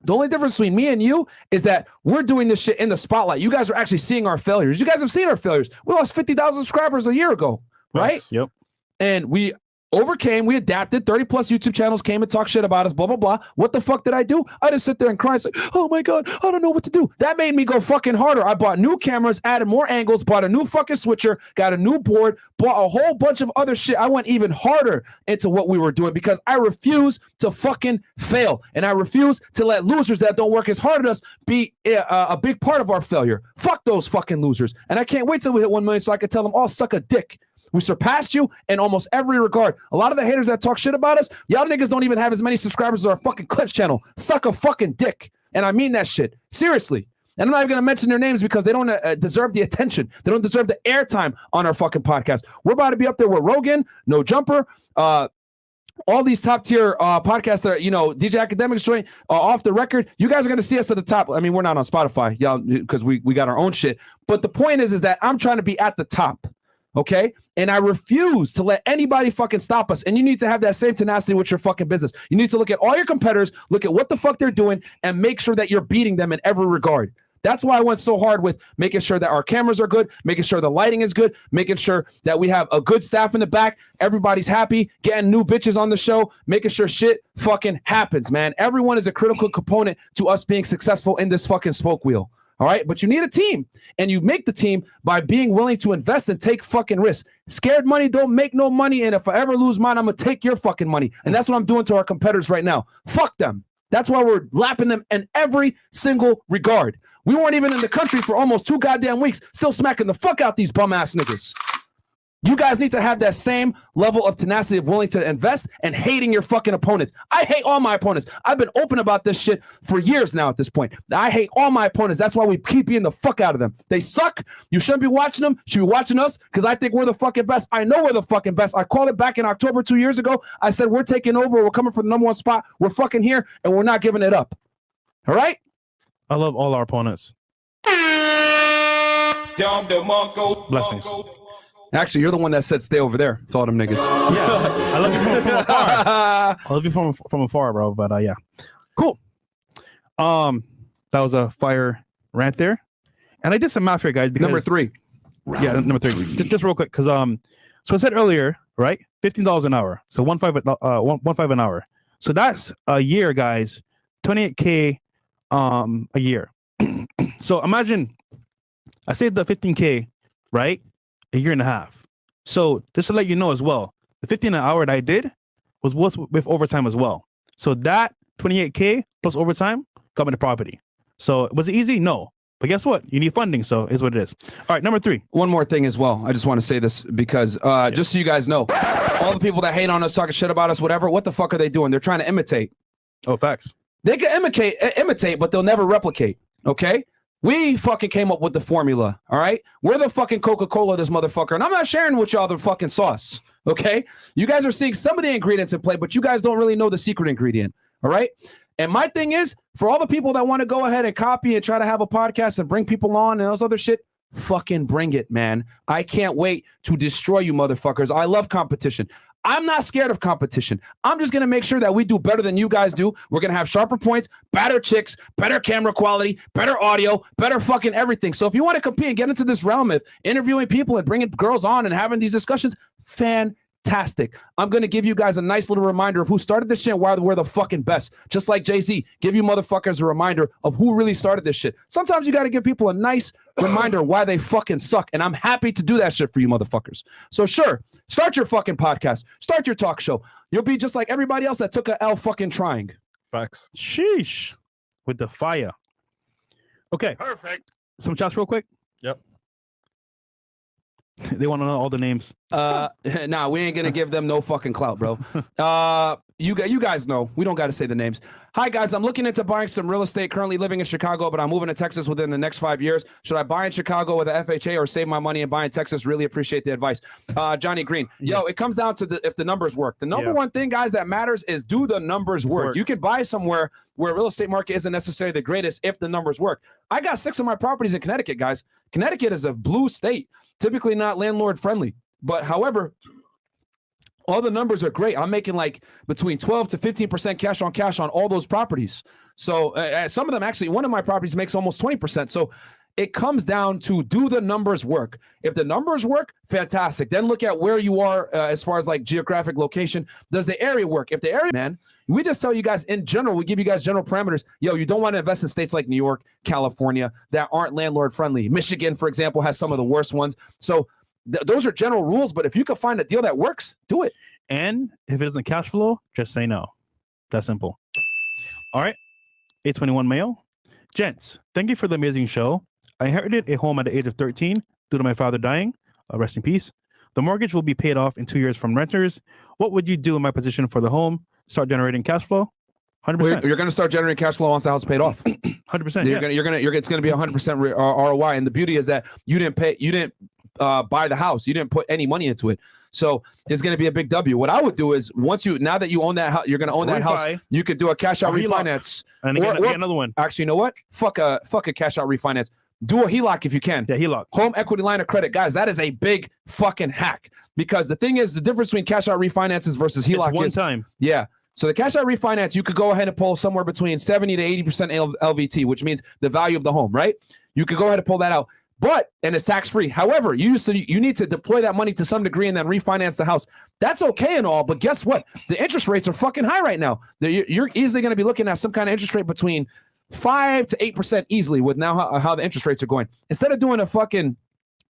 The only difference between me and you is that we're doing this shit in the spotlight. You guys are actually seeing our failures. You guys have seen our failures. We lost 50,000 subscribers a year ago. Right? Yep. And we overcame, we adapted, 30 plus YouTube channels came and talked shit about us, blah, blah, blah. What the fuck did I do? I just sit there and cry and say, oh my God, I don't know what to do. That made me go fucking harder. I bought new cameras, added more angles, bought a new fucking switcher, got a new board, bought a whole bunch of other shit. I went even harder into what we were doing because I refuse to fucking fail. And I refuse to let losers that don't work as hard as us be a big part of our failure. Fuck those fucking losers. And I can't wait till we hit 1 million so I can tell them all suck a dick. We surpassed you in almost every regard. A lot of the haters that talk shit about us, y'all niggas don't even have as many subscribers as our fucking Clips channel. Suck a fucking dick. And I mean that shit. Seriously. And I'm not even going to mention their names because they don't deserve the attention. They don't deserve the airtime on our fucking podcast. We're about to be up there with Rogan, No Jumper, all these top tier podcasts that are, DJ Academics joint, Off the Record. You guys are going to see us at the top. I mean, we're not on Spotify, y'all, because we got our own shit. But the point is that I'm trying to be at the top. Okay. And I refuse to let anybody fucking stop us. And you need to have that same tenacity with your fucking business. You need to look at all your competitors, look at what the fuck they're doing, and make sure that you're beating them in every regard. That's why I went so hard with making sure that our cameras are good, making sure the lighting is good, making sure that we have a good staff in the back. Everybody's happy, getting new bitches on the show, making sure shit fucking happens, man. Everyone is a critical component to us being successful in this fucking spoke wheel. All right. But you need a team, and you make the team by being willing to invest and take fucking risks. Scared money don't make no money. And if I ever lose mine, I'm going to take your fucking money. And that's what I'm doing to our competitors right now. Fuck them. That's why we're lapping them in every single regard. We weren't even in the country for almost 2 goddamn weeks, still smacking the fuck out these bum ass niggas. You guys need to have that same level of tenacity of willing to invest and hating your fucking opponents. I hate all my opponents. I've been open about this shit for years now at this point. I hate all my opponents. That's why we keep beating the fuck out of them. They suck. You shouldn't be watching them. You should be watching us because I think we're the fucking best. I know we're the fucking best. I called it back in October 2 years ago. I said we're taking over. We're coming for the number one spot. We're fucking here and we're not giving it up. All right? I love all our opponents. Blessings. Actually, you're the one that said stay over there to all them niggas. Yeah, I love you from afar. I love you from afar, bro. But yeah, cool. That was a fire rant there, and I did some math here, guys. Because, number 3. Yeah, number 3. Just real quick, because so I said earlier, right? $15 an hour, so 1.5 an hour. So that's a year, guys. $28K a year. So imagine I saved the $15K, right? A year and a half. So just to let you know as well, the 15 an hour that I did was with overtime as well. So that 28K plus overtime got me the property. So was it easy? No. But guess what? You need funding, so it's what it is. All right, number 3. One more thing as well. I just want to say this because just so you guys know, all the people that hate on us, talking shit about us, whatever, what the fuck are they doing? They're trying to imitate. Oh, facts. They can imitate, but they'll never replicate. Okay? We fucking came up with the formula, all right? We're the fucking Coca-Cola of this motherfucker, and I'm not sharing with y'all the fucking sauce, okay? You guys are seeing some of the ingredients in play, but you guys don't really know the secret ingredient, all right? And my thing is, for all the people that want to go ahead and copy and try to have a podcast and bring people on and those other shit, fucking bring it, man. I can't wait to destroy you motherfuckers. I love competition. I'm not scared of competition. I'm just going to make sure that we do better than you guys do. We're going to have sharper points, better chicks, better camera quality, better audio, better fucking everything. So if you want to compete and get into this realm of interviewing people and bringing girls on and having these discussions, fantastic. I'm going to give you guys a nice little reminder of who started this shit and why we're the fucking best. Just like Jay-Z, give you motherfuckers a reminder of who really started this shit. Sometimes you got to give people a nice reminder why they fucking suck. And I'm happy to do that shit for you motherfuckers. So sure, start your fucking podcast. Start your talk show. You'll be just like everybody else that took a L fucking trying. Facts. Sheesh. With the fire. Okay. Perfect. Some chats real quick. Yep. They want to know all the names. Nah, we ain't gonna give them no fucking clout, bro. You guys know. We don't got to say the names. Hi, guys. I'm looking into buying some real estate. Currently living in Chicago, but I'm moving to Texas within the next 5 years. Should I buy in Chicago with a FHA or save my money and buy in Texas? Really appreciate the advice. Johnny Green. Yo, it comes down to if the numbers work. The number one thing, guys, that matters is do the numbers work. You can buy somewhere where real estate market isn't necessarily the greatest if the numbers work. I got 6 of my properties in Connecticut, guys. Connecticut is a blue state, typically not landlord friendly. But however, all the numbers are great. I'm making like between 12 to 15% cash on all those properties. So some of them actually, one of my properties makes almost 20%. So it comes down to do the numbers work. If the numbers work, fantastic. Then look at where you are as far as like geographic location. Does the area work? If the area, man, we just tell you guys in general, we give you guys general parameters. Yo, you don't want to invest in states like New York, California that aren't landlord friendly. Michigan, for example, has some of the worst ones. So those are general rules, but if you can find a deal that works, do it. And if it doesn't cash flow, just say no. That's simple. All right. 821 Mayo. Gents, thank you for the amazing show. I inherited a home at the age of 13 due to my father dying. Rest in peace. The mortgage will be paid off in 2 years from renters. What would you do in my position for the home? Start generating cash flow? 100%. Well, you're going to start generating cash flow once the house is paid off. 100%. It's going to be 100% ROI. And the beauty is that you didn't buy the house. You didn't put any money into it. So it's going to be a big W. What I would do is now that you own that house, you're going to own that house. You could do a cash out refinance. And get another one. Actually, you know what? Fuck a cash out refinance. Do a HELOC if you can. Yeah, HELOC. Home equity line of credit. Guys, that is a big fucking hack. Because the thing is, the difference between cash out refinances versus HELOC is one time. Yeah. So the cash out refinance, you could go ahead and pull somewhere between 70 to 80% LVT, which means the value of the home, right? You could go ahead and pull that out. And it's tax-free. However, you need to deploy that money to some degree and then refinance the house. That's okay and all, but guess what? The interest rates are fucking high right now. You're easily going to be looking at some kind of interest rate between 5 to 8% easily with now how the interest rates are going. Instead of doing a fucking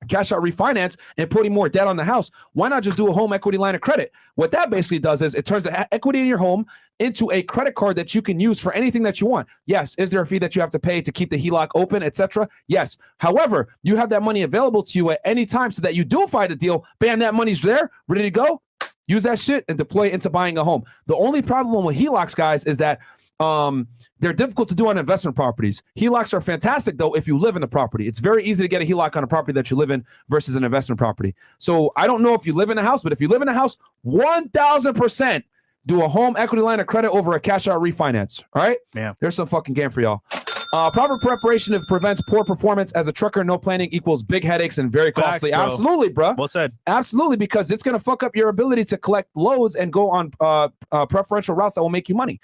cash out refinance and putting more debt on the house. Why not just do a home equity line of credit? What that basically does is it turns the equity in your home into a credit card that you can use for anything that you want. Yes. Is there a fee that you have to pay to keep the HELOC open, etc.? Yes. However, you have that money available to you at any time so that you do find a deal, bam, that money's there, ready to go. Use that shit and deploy it into buying a home. The only problem with HELOCs, guys, is that they're difficult to do on investment properties. HELOCs are fantastic, though, if you live in the property. It's very easy to get a HELOC on a property that you live in versus an investment property. So I don't know if you live in a house, but if you live in a house, 1,000% do a home equity line of credit over a cash out refinance. All right? Yeah. There's some fucking game for y'all. Proper preparation prevents poor performance. As a trucker, no planning equals big headaches and very costly. Facts, bro. Absolutely, bro. Well said. Absolutely, because it's going to fuck up your ability to collect loads and go on preferential routes that will make you money.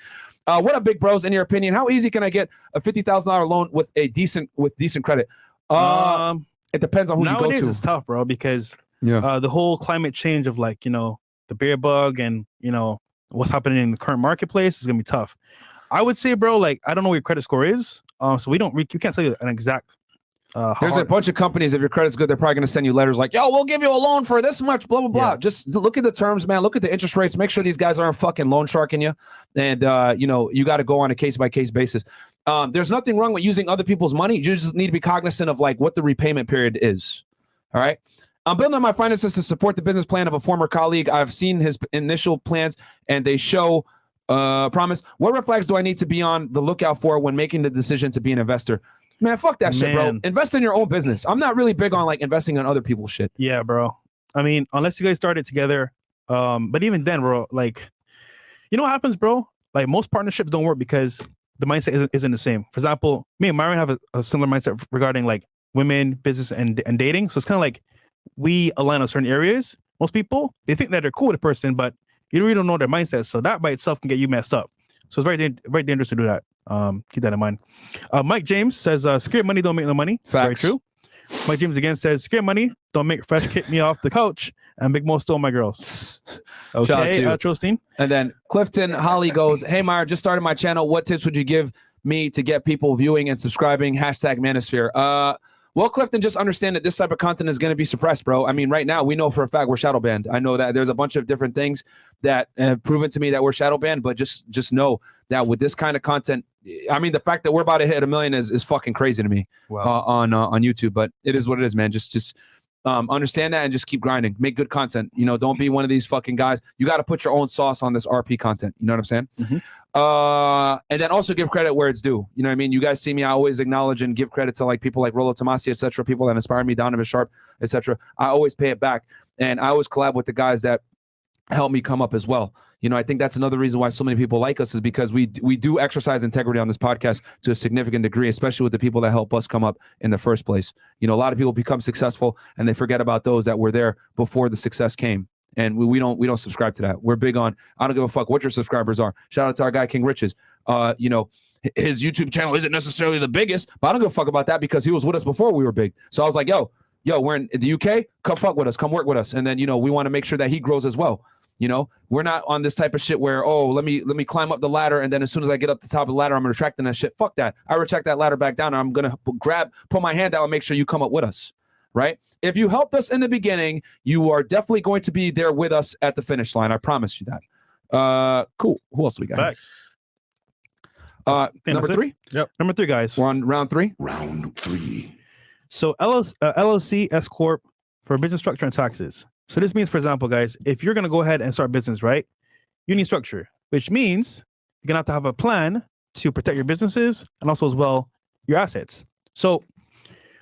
What up, big bros? In your opinion, how easy can I get a $50,000 loan with decent credit? It depends on who you go Nowadays to. it's tough, bro, because Yeah. the whole climate change of like, the bear bug and, what's happening in the current marketplace is going to be tough. I would say, bro, like, I don't know what your credit score is. So we can't tell you an exact. There's a bunch of companies, if your credit's good, they're probably going to send you letters like, yo, we'll give you a loan for this much, blah, blah, blah. Yeah. Just look at the terms, man. Look at the interest rates. Make sure these guys aren't fucking loan sharking you. And, you got to go on a case-by-case basis. There's nothing wrong with using other people's money. You just need to be cognizant of, like, what the repayment period is. All right? I'm building on my finances to support the business plan of a former colleague. I've seen his initial plans, and they show promise. What red flags do I need to be on the lookout for when making the decision to be an investor? Man, fuck that shit, bro. Invest in your own business. I'm not really big on like investing in other people's shit. Yeah, bro. I mean, unless you guys started together, but even then, bro, like, you know what happens, bro? Like most partnerships don't work because the mindset isn't the same. For example, me and Myron have a similar mindset regarding like women, business, and dating. So it's kind of like we align on certain areas. Most people, they think that they're cool with a person, but you really don't know their mindset. So that by itself can get you messed up. So it's very dangerous to do that. Keep that in mind. Mike James says, scared money don't make no money. Facts. Very true. Mike James again says, scared money don't make Fresh kick me off the couch and Big Mo stole my girls. Okay, Trosteen. And then Clifton Holly goes, hey, Myron, just started my channel. What tips would you give me to get people viewing and subscribing? #Manosphere. Well, Clifton, just understand that this type of content is going to be suppressed, bro. I mean, right now, we know for a fact we're shadow banned. I know that there's a bunch of different things that have proven to me that we're shadow banned, but just know that with this kind of content, I mean, the fact that we're about to hit 1 million is fucking crazy to me. Wow. On YouTube. But it is what it is, man. Just understand that and just keep grinding. Make good content. Don't be one of these fucking guys. You got to put your own sauce on this RP content. You know what I'm saying? Mm-hmm. And then also give credit where it's due. You know what I mean? You guys see me, I always acknowledge and give credit to like people like Rollo Tomasi, etc., people that inspire me, Donovan Sharp, etc. I always pay it back. And I always collab with the guys that help me come up as well. I think that's another reason why so many people like us is because we do exercise integrity on this podcast to a significant degree, especially with the people that help us come up in the first place. A lot of people become successful and they forget about those that were there before the success came. And we don't subscribe to that. We're big on, I don't give a fuck what your subscribers are. Shout out to our guy, King Riches. His YouTube channel isn't necessarily the biggest, but I don't give a fuck about that because he was with us before we were big. So I was like, yo, we're in the UK. Come fuck with us. Come work with us. And then, we want to make sure that he grows as well. We're not on this type of shit where, let me climb up the ladder. And then as soon as I get up the top of the ladder, I'm retracting that shit. Fuck that. I retract that ladder back down. And I'm going to put my hand out and make sure you come up with us. Right? If you helped us in the beginning, you are definitely going to be there with us at the finish line. I promise you that. Cool. Who else we got? Facts. Number 3? Yep. Number 3, guys. We're on round 3? Round 3. So LLC, S Corp for business structure and taxes. So this means, for example, guys, if you're going to go ahead and start business, right, you need structure, which means you're going to have a plan to protect your businesses and also as well your assets. So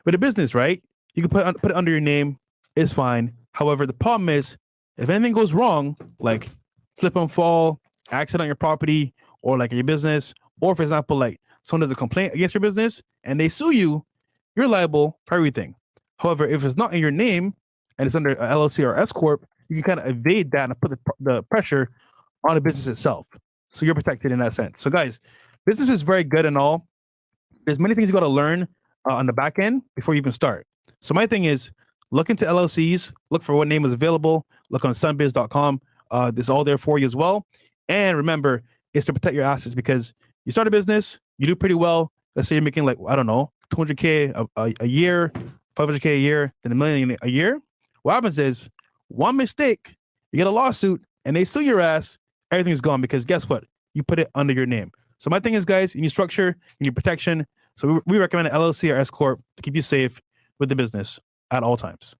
with a business, right, you can put it under your name. It's fine. However, the problem is if anything goes wrong, like slip and fall, accident on your property or like in your business, or for example, like someone does a complaint against your business and they sue you, you're liable for everything. However, if it's not in your name and it's under a LLC or S Corp, you can kind of evade that and put the pressure on the business itself. So you're protected in that sense. So guys, business is very good and all. There's many things you got to learn on the back end before you even start. So my thing is look into LLCs, look for what name is available, look on sunbiz.com. This is all there for you as well. And remember, it's to protect your assets because you start a business, you do pretty well. Let's say you're making like, I don't know, 200K a year, 500K a year, then $1 million a year. What happens is one mistake, you get a lawsuit and they sue your ass, everything's gone because guess what? You put it under your name. So my thing is, guys, you need structure, you need protection. So we recommend an LLC or S Corp to keep you safe with the business at all times.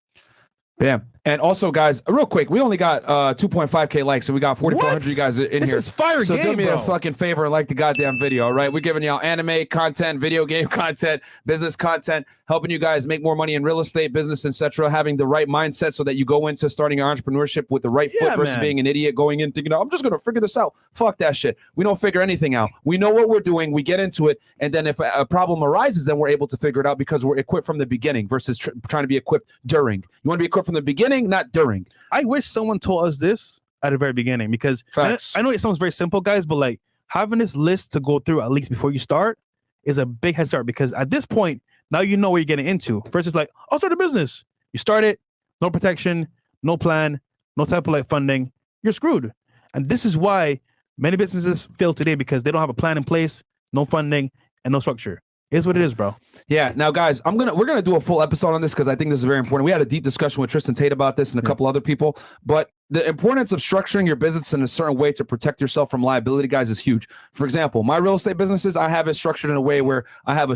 Bam. And also, guys, real quick, we only got 2.5K likes, so we got 4,400 you guys in this here. Is fire so game, do me bro. a fucking favor and like the goddamn video, all right? We're giving y'all anime content, video game content, business content, helping you guys make more money in real estate, business, etc., having the right mindset so that you go into starting your entrepreneurship with the right foot versus being an idiot going in thinking, I'm just going to figure this out. Fuck that shit. We don't figure anything out. We know what we're doing. We get into it. And then if a problem arises, then we're able to figure it out because we're equipped from the beginning versus trying to be equipped during. You want to be equipped from the beginning, not during. I wish someone told us this at the very beginning because I know it sounds very simple, guys, but like having this list to go through at least before you start is a big head start because at this point, now you know what you're getting into versus like, I'll start a business. You start it, no protection, no plan, no type of like funding, you're screwed. And this is why many businesses fail today because they don't have a plan in place, no funding, and no structure. It is what it is, bro. Yeah. Now, guys, we're gonna do a full episode on this because I think this is very important. We had a deep discussion with Tristan Tate about this and a couple other people, but the importance of structuring your business in a certain way to protect yourself from liability, guys, is huge. For example, my real estate businesses, I have it structured in a way where I have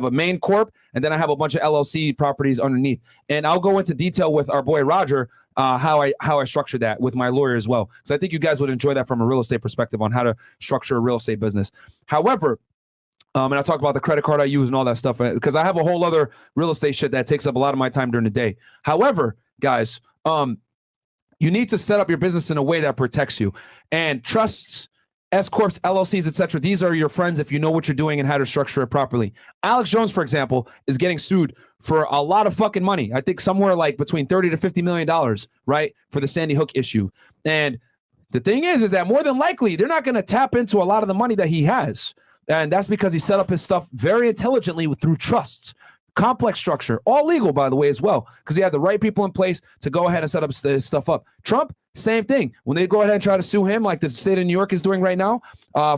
a main corp and then I have a bunch of LLC properties underneath. And I'll go into detail with our boy Roger how I structure that with my lawyer as well, because I think you guys would enjoy that from a real estate perspective on how to structure a real estate business. However, and I'll talk about the credit card I use and all that stuff because I have a whole other real estate shit that takes up a lot of my time during the day. However, guys, you need to set up your business in a way that protects you. And trusts, S Corps, LLCs, etc. These are your friends if you know what you're doing and how to structure it properly. Alex Jones, for example, is getting sued for a lot of fucking money. I think somewhere like between $30 to $50 million, right, for the Sandy Hook issue. And the thing is that more than likely they're not going to tap into a lot of the money that he has. And that's because he set up his stuff very intelligently through trusts, complex structure, all legal, by the way, as well, because he had the right people in place to go ahead and set up his stuff up. Trump, same thing. When they go ahead and try to sue him, like the state of New York is doing right now,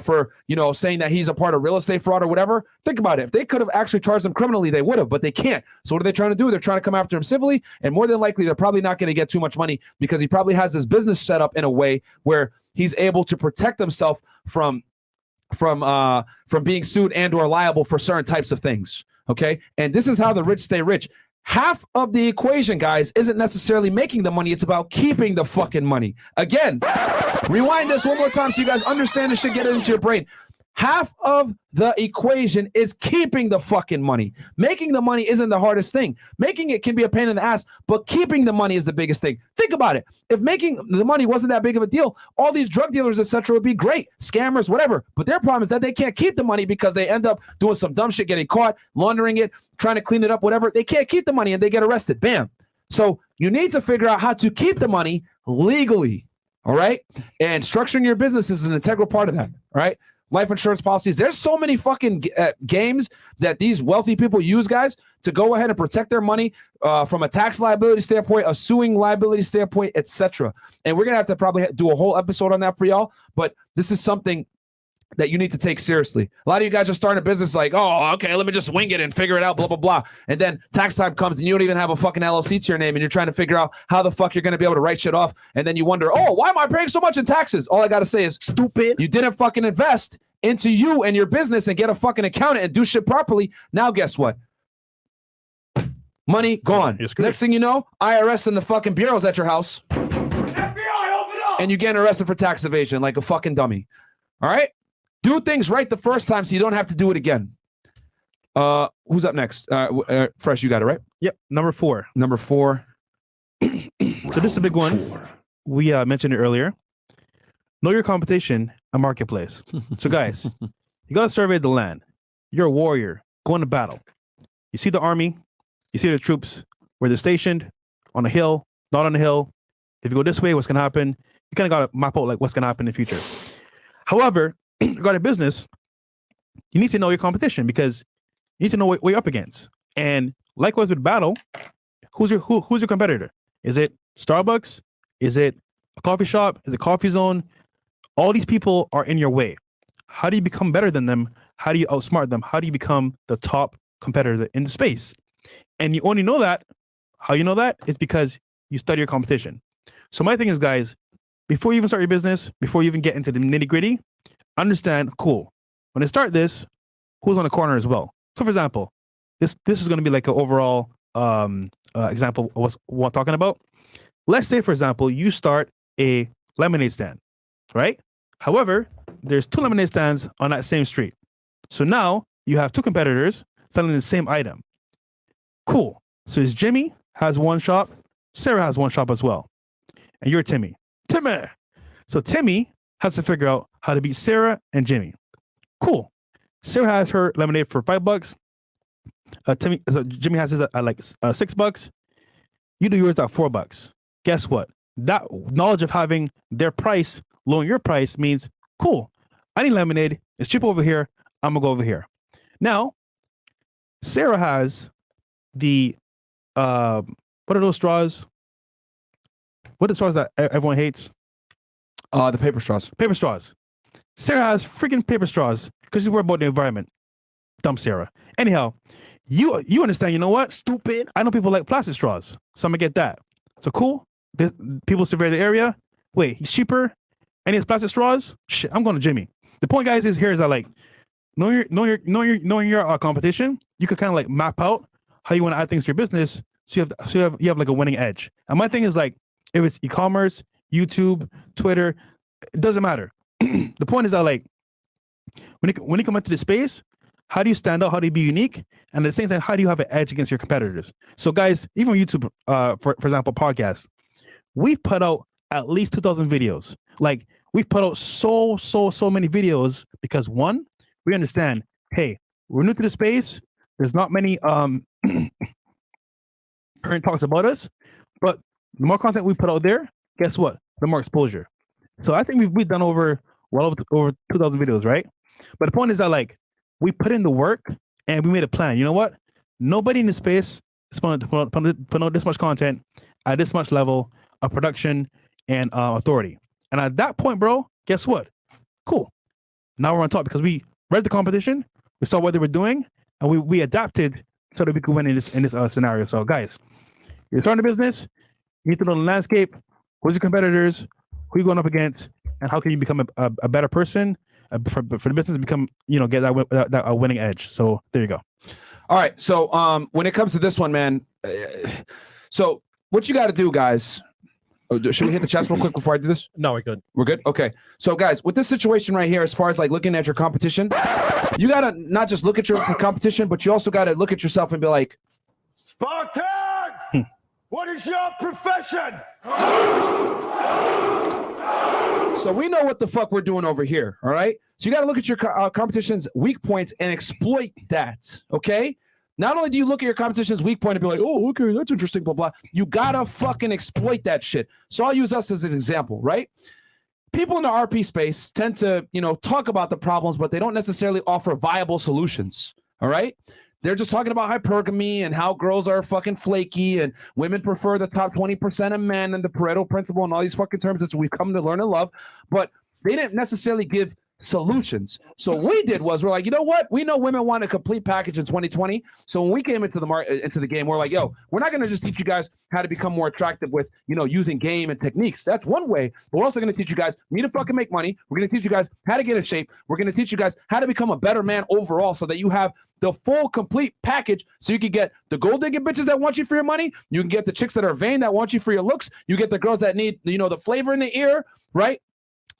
for saying that he's a part of real estate fraud or whatever. Think about it. If they could have actually charged him criminally, they would have, but they can't. So what are they trying to do? They're trying to come after him civilly, and more than likely, they're probably not going to get too much money because he probably has his business set up in a way where he's able to protect himself from being sued and or liable for certain types of things. Okay. And this is how the rich stay rich. Half of the equation, guys, isn't necessarily making the money. It's about keeping the fucking money. Again, rewind this one more time so you guys understand this shit, get it into your brain. Half of the equation is keeping the fucking money. Making the money isn't the hardest thing. Making it can be a pain in the ass, but keeping the money is the biggest thing. Think about it. If making the money wasn't that big of a deal, all these drug dealers, etc., would be great. Scammers, whatever. But their problem is that they can't keep the money because they end up doing some dumb shit, getting caught, laundering it, trying to clean it up, whatever. They can't keep the money and they get arrested. Bam. So you need to figure out how to keep the money legally. All right. And structuring your business is an integral part of that. All right. Life insurance policies. There's so many fucking games that these wealthy people use, guys, to go ahead and protect their money from a tax liability standpoint, a suing liability standpoint, etc. And we're going to have to probably do a whole episode on that for y'all. But this is something that you need to take seriously. A lot of you guys are starting a business like, oh, okay, let me just wing it and figure it out, blah, blah, blah. And then tax time comes and you don't even have a fucking LLC to your name and you're trying to figure out how the fuck you're going to be able to write shit off. And then you wonder, oh, why am I paying so much in taxes? All I got to say is, stupid. You didn't fucking invest into you and your business and get a fucking accountant and do shit properly. Now, guess what? Money gone. Next thing you know, IRS and the fucking bureaus at your house. FBI, open up! And you getting arrested for tax evasion like a fucking dummy. All right? Do things right the first time so you don't have to do it again. Who's up next? Fresh, you got it, right? Yep. Number 4. So this is a big one. We mentioned it earlier. Know your competition, a marketplace. So guys, you got to survey the land. You're a warrior going to battle. You see the army, you see the troops, where they're stationed, on a hill, not on a hill. If you go this way, what's going to happen? You kind of got to map out like what's going to happen in the future. However, regarding business, you need to know your competition because you need to know what you're up against. And likewise with battle, who's your competitor? Is it Starbucks? Is it a coffee shop? Is it Coffee Zone? All these people are in your way. How do you become better than them? How do you outsmart them? How do you become the top competitor in the space? And you only know that. How you know that? It's because you study your competition. So my thing is, guys, before you even start your business, before you even get into the nitty gritty, understand, cool. When I start this, who's on the corner as well? So for example, this is going to be like an overall example of what I'm talking about. Let's say, for example, you start a lemonade stand, right? However, there's 2 lemonade stands on that same street. So now you have 2 competitors selling the same item. Cool. So it's Jimmy has one shop, Sarah has one shop as well. And you're Timmy. Timmy! So Timmy has to figure out how to beat Sarah and Jimmy. Cool. Sarah has her lemonade for $5. Jimmy has his at like $6. You do yours at $4. Guess what? That knowledge of having their price lowering your price means, cool, I need lemonade. It's cheap over here. I'm gonna go over here. Now, Sarah has the what are those straws? What are the straws that everyone hates? The paper straws. Paper straws. Sarah has freaking paper straws because she's worried about the environment. Dumb Sarah. Anyhow, you understand, you know what? Stupid. I know people like plastic straws, so I'm gonna get that. So cool. People survey the area. Wait, he's cheaper and he has plastic straws? Shit, I'm going to Jimmy. The point, guys, is that like knowing your competition, you could kind of like map out how you want to add things to your business, so you have like a winning edge. And my thing is like, if it's e-commerce, YouTube, Twitter, it doesn't matter. The point is that like when you come into the space, how do you stand out? How do you be unique? And at the same time, how do you have an edge against your competitors? So guys, even YouTube, for example, podcast, we've put out at least 2,000 videos. Like we've put out so many videos because one, we understand, hey, we're new to the space. There's not many current talks about us, but the more content we put out there, guess what? The more exposure. So I think we've done over 2,000 videos, right? But the point is that like we put in the work and we made a plan. You know what? Nobody in the space is going to put out this much content at this much level of production and authority. And at that point, bro, guess what? Cool. Now we're on top because we read the competition, we saw what they were doing, and we adapted so that we could win in this scenario. So guys, you're starting a business, you need to know the landscape, who's your competitors, who you're going up against, and how can you become a better person for the business to become, get that winning edge. So there you go. All right. So when it comes to this one, man, so what you got to do, guys, should we hit the chest real quick before I do this? No, we're good. We're good? Okay. So guys, with this situation right here, as far as like looking at your competition, you got to not just look at your competition, but you also got to look at yourself and be like, Spartans! What is your profession? So we know what the fuck we're doing over here, all right? So you got to look at your competition's weak points and exploit that, okay? Not only do you look at your competition's weak point and be like, oh, okay, that's interesting, blah, blah. You got to fucking exploit that shit. So I'll use us as an example, right? People in the RP space tend to, talk about the problems, but they don't necessarily offer viable solutions, all right? They're just talking about hypergamy and how girls are fucking flaky and women prefer the top 20% of men and the Pareto principle and all these fucking terms that we've come to learn and love. But they didn't necessarily give solutions. So what we did was we're like, you know what? We know women want a complete package in 2020. So when we came into the game, we're like, yo, we're not going to just teach you guys how to become more attractive with, using game and techniques. That's one way. But we're also going to teach you guys need to fucking make money. We're going to teach you guys how to get in shape. We're going to teach you guys how to become a better man overall so that you have the full complete package so you can get the gold digging bitches that want you for your money. You can get the chicks that are vain that want you for your looks. You get the girls that need, the flavor in the ear, right?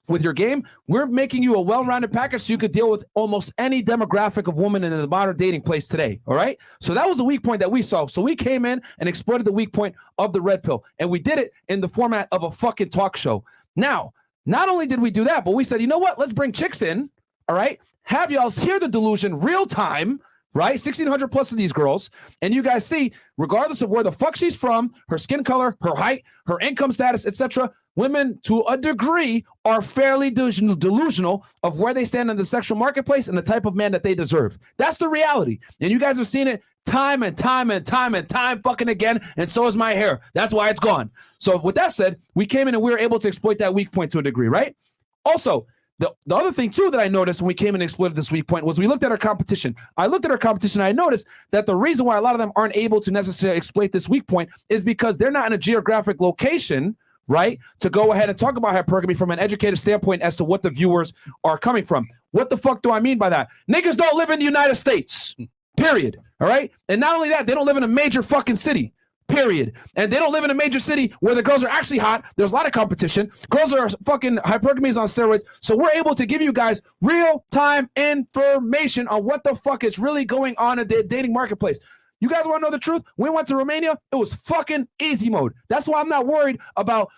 With your game, we're making you a well-rounded package so you could deal with almost any demographic of women in the modern dating place today, all right? So that was a weak point that we saw. So we came in and exploited the weak point of the red pill, and we did it in the format of a fucking talk show. Now, not only did we do that, but we said, you know what? Let's bring chicks in, all right? Have y'all hear the delusion real time, right? 1,600 plus of these girls, and you guys see, regardless of where the fuck she's from, her skin color, her height, her income status, etc., women, to a degree, are fairly delusional of where they stand in the sexual marketplace and the type of man that they deserve. That's the reality. And you guys have seen it time and time and time and time fucking again, and so is my hair. That's why it's gone. So with that said, we came in and we were able to exploit that weak point to a degree, right? Also, The other thing too that I noticed when we came and exploited this weak point was we looked at our competition. I looked at our competition and I noticed that the reason why a lot of them aren't able to necessarily exploit this weak point is because they're not in a geographic location, right, to go ahead and talk about hypergamy from an educated standpoint as to what the viewers are coming from. What the fuck do I mean by that? Niggas don't live in the United States, period, all right? And not only that, they don't live in a major fucking city, period. And they don't live in a major city where the girls are actually hot. There's a lot of competition. Girls are fucking hypergamy on steroids. So we're able to give you guys real-time information on what the fuck is really going on in the dating marketplace. You guys want to know the truth? When we went to Romania, it was fucking easy mode. That's why I'm not worried about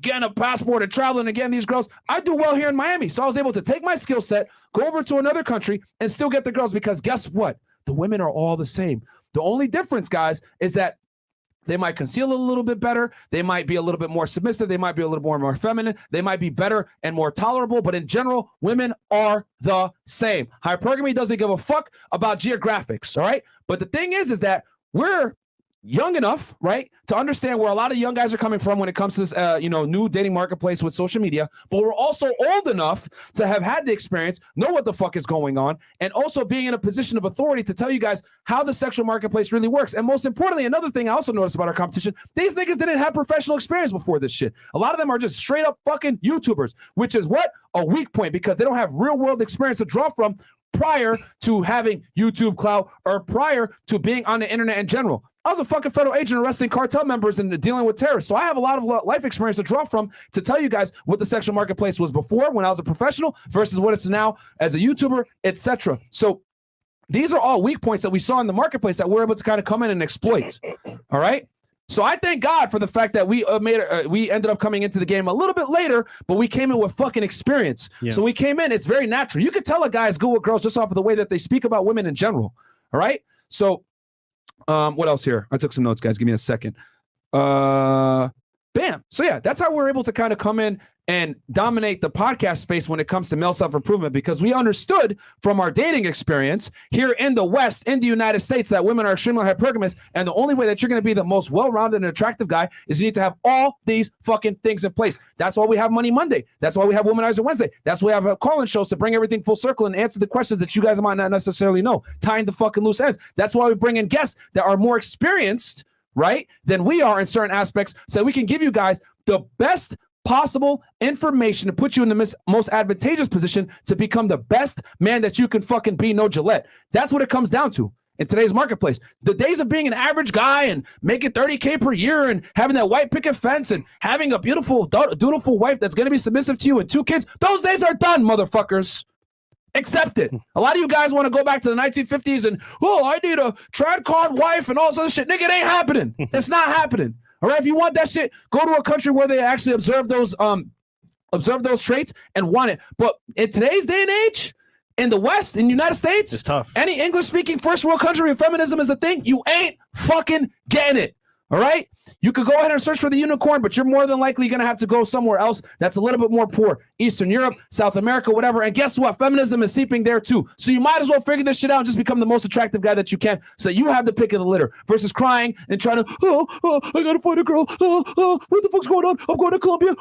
getting a passport and traveling and getting these girls. I do well here in Miami. So I was able to take my skill set, go over to another country, and still get the girls because guess what? The women are all the same. The only difference, guys, is that they might conceal a little bit better. They might be a little bit more submissive. They might be a little more feminine. They might be better and more tolerable. But in general, women are the same. Hypergamy doesn't give a fuck about geographics, all right? But the thing is that we're young enough, right, to understand where a lot of young guys are coming from when it comes to this, new dating marketplace with social media. But we're also old enough to have had the experience, know what the fuck is going on, and also being in a position of authority to tell you guys how the sexual marketplace really works. And most importantly, another thing I also noticed about our competition, these niggas didn't have professional experience before this shit. A lot of them are just straight up fucking YouTubers, which is what? A weak point, because they don't have real world experience to draw from prior to having YouTube clout or prior to being on the internet in general. I was a fucking federal agent arresting cartel members and dealing with terrorists. So I have a lot of life experience to draw from to tell you guys what the sexual marketplace was before when I was a professional versus what it's now as a YouTuber, etc. So these are all weak points that we saw in the marketplace that we're able to kind of come in and exploit. All right. So I thank God for the fact that we ended up coming into the game a little bit later, but we came in with fucking experience. Yeah. So we came in, it's very natural. You could tell a guy is good with girls just off of the way that they speak about women in general. All right. So what else here? I took some notes, guys. Give me a second. Bam. So yeah, that's how we're able to kind of come in and dominate the podcast space when it comes to male self-improvement, because we understood from our dating experience here in the West, in the United States, that women are extremely hypergamous. And the only way that you're going to be the most well-rounded and attractive guy is you need to have all these fucking things in place. That's why we have Money Monday. That's why we have Womanizer Wednesday. That's why we have call-in shows to bring everything full circle and answer the questions that you guys might not necessarily know, tying the fucking loose ends. That's why we bring in guests that are more experienced, right, than we are in certain aspects, so that we can give you guys the best possible information to put you in the most advantageous position to become the best man that you can fucking be, no Gillette. That's what it comes down to in today's marketplace. The days of being an average guy and making $30K per year and having that white picket fence and having a beautiful, dutiful wife that's going to be submissive to you and 2 kids, those days are done, motherfuckers. Accept it. A lot of you guys want to go back to the 1950s and, I need a trad-card wife and all this other shit. Nigga, it ain't happening. It's not happening. All right, if you want that shit, go to a country where they actually observe those traits and want it. But in today's day and age, in the West, in the United States, it's tough. Any English-speaking first world country where feminism is a thing, you ain't fucking getting it. All right? You could go ahead and search for the unicorn, but you're more than likely going to have to go somewhere else that's a little bit more poor. Eastern Europe, South America, whatever. And guess what? Feminism is seeping there too. So you might as well figure this shit out and just become the most attractive guy that you can so that you have the pick of the litter versus crying and trying to, I got to find a girl. What the fuck's going on? I'm going to Colombia.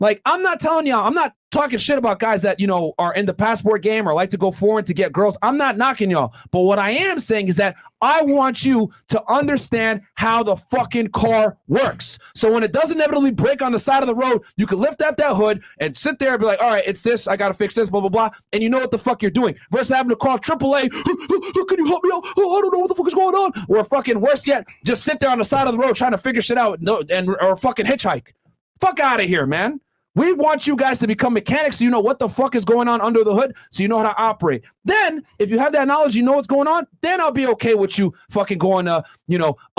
Like, I'm not telling y'all, I'm not talking shit about guys that, are in the passport game or like to go foreign to get girls. I'm not knocking y'all. But what I am saying is that I want you to understand how the fucking car works. So when it does inevitably break on the side of the road, you can lift up that hood and sit there and be like, all right, it's this. I got to fix this, blah, blah, blah. And you know what the fuck you're doing. Versus having to call AAA. Can you help me out? I don't know what the fuck is going on. Or fucking worse yet, just sit there on the side of the road trying to figure shit out or fucking hitchhike. Fuck out of here, man. We want you guys to become mechanics so you know what the fuck is going on under the hood, so you know how to operate. Then, if you have that knowledge, you know what's going on, then I'll be okay with you fucking going to,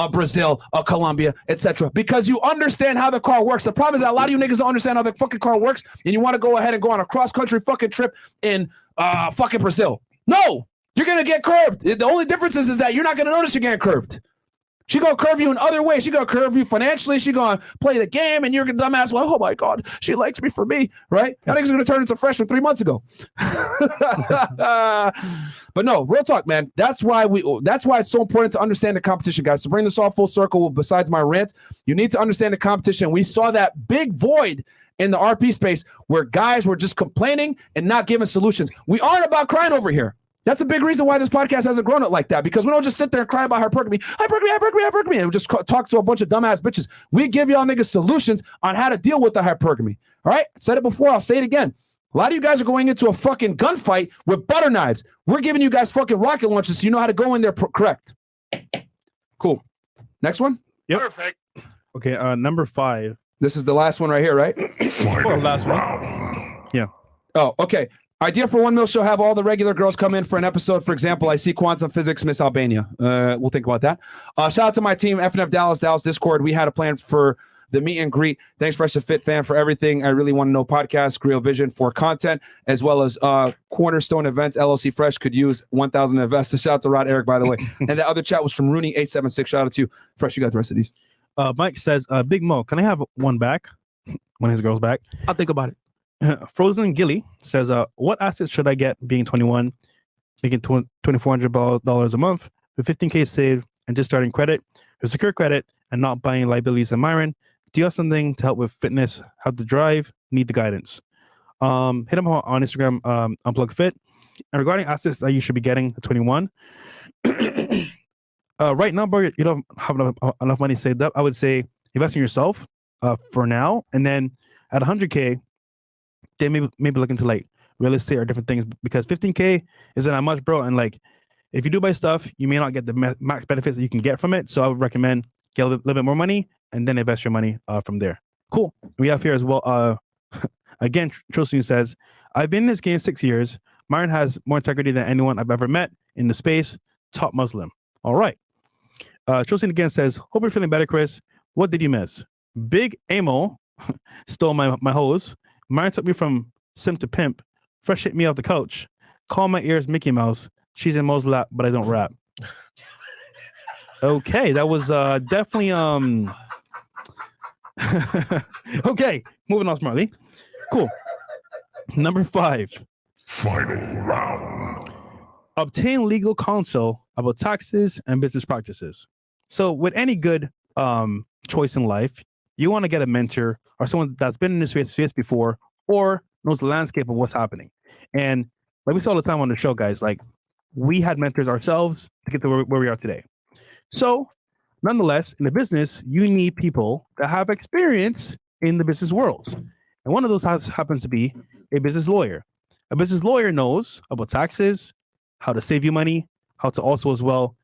Brazil, Colombia, etc. Because you understand how the car works. The problem is that a lot of you niggas don't understand how the fucking car works, and you want to go ahead and go on a cross-country fucking trip in fucking Brazil. No, you're going to get curved. The only difference is that you're not going to notice you're getting curved. She gonna curve you in other ways. She gonna curve you financially. She gonna play the game, and you're gonna dumbass. Well, oh my God, she likes me for me, right? That nigga's gonna turn into fresh from 3 months ago. But no, real talk, man. That's why it's so important to understand the competition, guys. To bring this all full circle, besides my rant, you need to understand the competition. We saw that big void in the RP space where guys were just complaining and not giving solutions. We aren't about crying over here. That's a big reason why this podcast hasn't grown up like that, because we don't just sit there and cry about hypergamy, and we just talk to a bunch of dumbass bitches. We give y'all niggas solutions on how to deal with the hypergamy. All right? I said it before. I'll say it again. A lot of you guys are going into a fucking gunfight with butter knives. We're giving you guys fucking rocket launchers so you know how to go in there correct. Cool. Next one? Yep. Perfect. Okay, number 5. This is the last one right here, right? Last one. Yeah. Oh, okay. Idea for 1 mil show, have all the regular girls come in for an episode. For example, I see quantum physics, Miss Albania. We'll think about that. Shout out to my team, FNF Dallas Discord. We had a plan for the meet and greet. Thanks, Fresh and Fit fan, for everything. I really want to know podcast, Real Vision for content, as well as Cornerstone Events, LLC Fresh could use 1,000 invest. Shout out to Rod Eric, by the way. And the other chat was from Rooney876. Shout out to you. Fresh, you got the rest of these. Mike says, Big Mo, can I have one back? One of his girls back. I'll think about it. Frozen Gilly says, what assets should I get being 21, making $2,400 a month with 15K saved and just starting credit, with secure credit and not buying liabilities? And Myron, do you have something to help with fitness? Have the drive? Need the guidance? Hit him on Instagram, UnplugFit. And regarding assets that you should be getting at 21, right now, bro, you don't have enough money saved up. I would say invest in yourself for now, and then at 100K, they maybe look into like real estate or different things, because 15K isn't that much, bro. And like, if you do buy stuff, you may not get the max benefits that you can get from it. So I would recommend get a little bit more money and then invest your money from there. Cool. We have here as well. Again, Trilson says, I've been in this game 6 years. Myron has more integrity than anyone I've ever met in the space. Top Muslim. All right. Trilson again says, hope you're feeling better, Chris. What did you miss? Big Amo stole my hose. Myron took me from sim to pimp. Fresh hit me off the couch. Call my ears Mickey Mouse. She's in Mo's lap, but I don't rap. Okay, that was definitely okay, moving on smartly. Cool. Number 5. Final round. Obtain legal counsel about taxes and business practices. So with any good choice in life, you want to get a mentor or someone that's been in this space before or knows the landscape of what's happening. And like we say all the time on the show, guys, like we had mentors ourselves to get to where we are today. So nonetheless, in the business, you need people that have experience in the business world. And one of those happens to be a business lawyer. A business lawyer knows about taxes, how to save you money, how to also as well,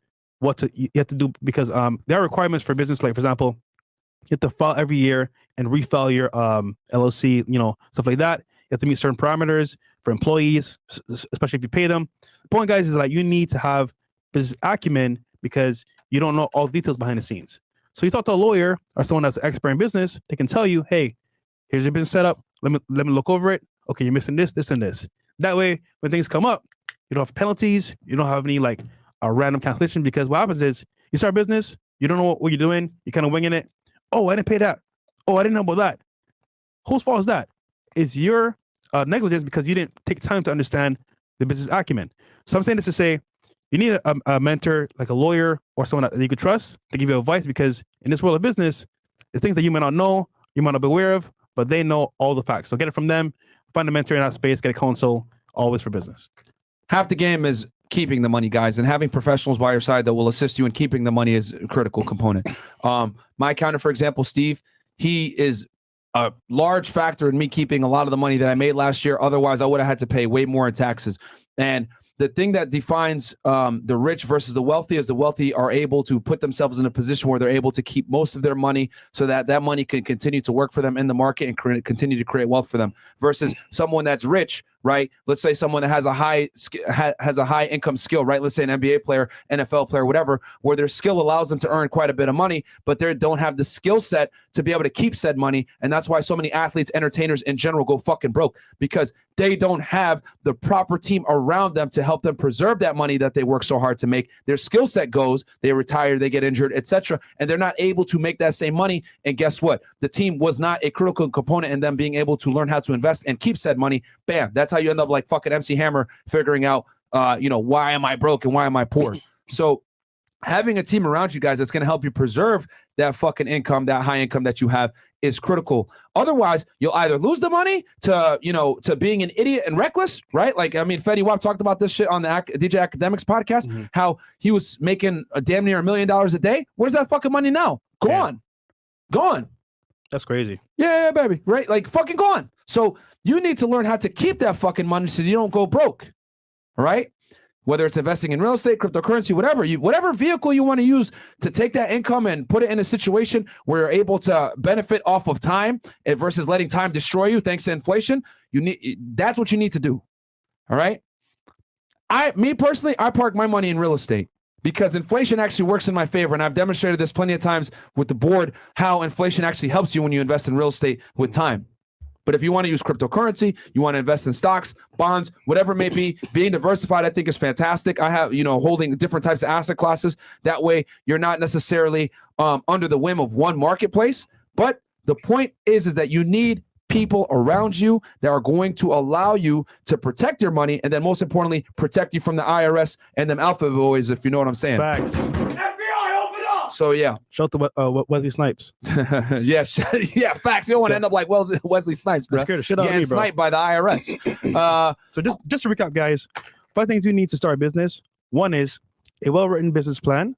you have to do, because there are requirements for business. Like, for example, you have to file every year and refile your LLC, stuff like that. You have to meet certain parameters for employees, especially if you pay them. The point, guys, is that you need to have business acumen because you don't know all the details behind the scenes. So you talk to a lawyer or someone that's an expert in business, they can tell you, hey, here's your business setup. Let me look over it. Okay, you're missing this, this, and this. That way, when things come up, you don't have penalties. You don't have any like a random cancellation, because what happens is you start a business, you don't know what you're doing, you're kind of winging it. Oh, I didn't pay that. Oh, I didn't know about that. Whose fault is that? It's your negligence because you didn't take time to understand the business acumen. So I'm saying this to say, you need a mentor, like a lawyer or someone that you could trust to give you advice, because in this world of business, there's things that you might not know, you might not be aware of, but they know all the facts. So get it from them, find a mentor in that space, get a counsel, always for business. Half the game is keeping the money, guys, and having professionals by your side that will assist you in keeping the money is a critical component. My accountant, for example, Steve, he is a large factor in me keeping a lot of the money that I made last year. Otherwise, I would have had to pay way more in taxes. And the thing that defines the rich versus the wealthy is the wealthy are able to put themselves in a position where they're able to keep most of their money so that that money can continue to work for them in the market and continue to create wealth for them, versus someone that's rich, right? Let's say someone that has a high income skill, right? Let's say an NBA player, NFL player, whatever, where their skill allows them to earn quite a bit of money, but they don't have the skill set to be able to keep said money. And that's why so many athletes, entertainers in general go fucking broke, because they don't have the proper team around them to help them preserve that money that they work so hard to make. Their skill set goes, they retire, they get injured, etc., and they're not able to make that same money. And guess what? The team was not a critical component in them being able to learn how to invest and keep said money. Bam. That's how you end up like fucking MC Hammer figuring out, why am I broke and why am I poor? So having a team around you guys that's going to help you preserve that fucking income, that high income that you have is critical. Otherwise, you'll either lose the money to, to being an idiot and reckless, right? Like, I mean, Fetty Wap talked about this shit on the DJ Academics podcast, how he was making a damn near $1 million a day. Where's that fucking money now? Gone. That's crazy. Yeah, baby. Right? Like, fucking gone. So you need to learn how to keep that fucking money so you don't go broke. All right? Whether it's investing in real estate, cryptocurrency, whatever vehicle you want to use to take that income and put it in a situation where you're able to benefit off of time versus letting time destroy you thanks to inflation, that's what you need to do. All right? Me personally, I park my money in real estate because inflation actually works in my favor. And I've demonstrated this plenty of times with the board, how inflation actually helps you when you invest in real estate with time. But if you want to use cryptocurrency, you want to invest in stocks, bonds, whatever it may be, being diversified, I think is fantastic. I have, holding different types of asset classes. That way you're not necessarily under the whim of one marketplace. But the point is that you need people around you that are going to allow you to protect your money. And then most importantly, protect you from the IRS and them alpha boys, if you know what I'm saying. Facts. So yeah, shout out to Wesley Snipes. yeah, facts. You don't want to end up like Wesley Snipes, bro. Scared the shit out of me, bro. Sniped by the IRS. So just to recap, guys, 5 things you need to start a business. One is a well-written business plan,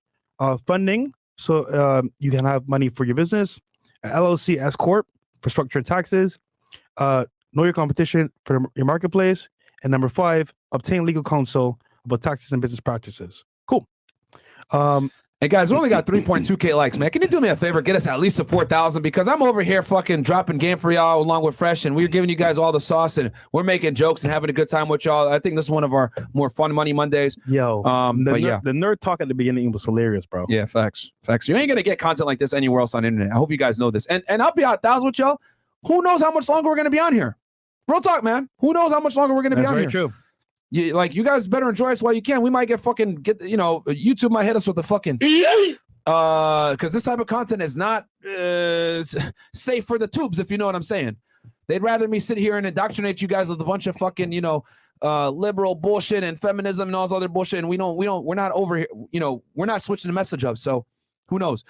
funding, so you can have money for your business, an LLC S corp for structured taxes, know your competition for your marketplace, and number 5, obtain legal counsel about taxes and business practices. Cool. Hey guys, we only got 3.2K likes, man. Can you do me a favor? Get us at least a 4,000 because I'm over here fucking dropping game for y'all along with Fresh, and we're giving you guys all the sauce, and we're making jokes and having a good time with y'all. I think this is one of our more fun money Mondays. Yo, the nerd talk at the beginning was hilarious, bro. Yeah, facts. You ain't gonna get content like this anywhere else on the internet. I hope you guys know this. And I'll be 1,000 with y'all. Who knows how much longer we're gonna be on here? Real talk, man. Who knows how much longer we're gonna be on here? That's very true. You guys better enjoy us while you can. We might get YouTube might hit us with the fucking because this type of content is not safe for the tubes, if you know what I'm saying. They'd rather me sit here and indoctrinate you guys with a bunch of fucking liberal bullshit and feminism and all this other bullshit, and we're not over here, we're not switching the message up. So who knows?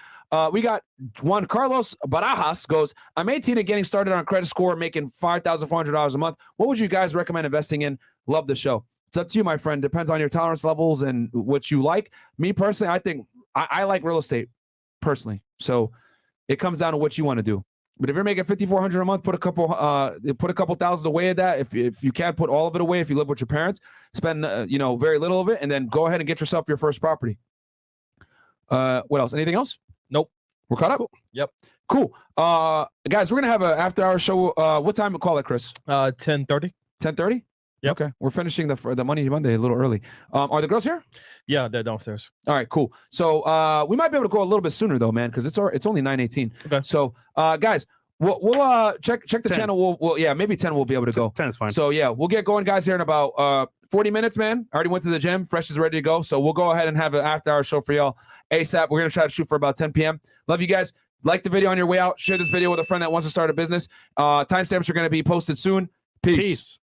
We got Juan Carlos Barajas goes, I'm 18 and getting started on credit score, making $5,400 a month. What would you guys recommend investing in? Love the show. It's up to you, my friend. Depends on your tolerance levels and what you like. Me personally, I think I like real estate personally. So it comes down to what you want to do. But if you're making $5,400 a month, put a couple thousand away at that. If you can't put all of it away, if you live with your parents, spend very little of it, and then go ahead and get yourself your first property. What else? Anything else? Nope. We're caught up? Cool. Yep. Cool. Guys, we're going to have an after-hour show. What time we call it, Chris? 10:30. 10:30? Yep. Okay. We're finishing the Money Monday a little early. Are the girls here? Yeah, they're downstairs. All right, cool. So we might be able to go a little bit sooner, though, man, because it's only 9:18. Okay. So, guys, we'll check the 10. Channel. We'll maybe 10 we'll be able to go. 10 is fine. So, yeah, we'll get going, guys, here in about 40 minutes, man. I already went to the gym. Fresh is ready to go. So we'll go ahead and have an after-hour show for y'all ASAP. We're going to try to shoot for about 10 p.m. Love you guys. Like the video on your way out. Share this video with a friend that wants to start a business. Timestamps are going to be posted soon. Peace.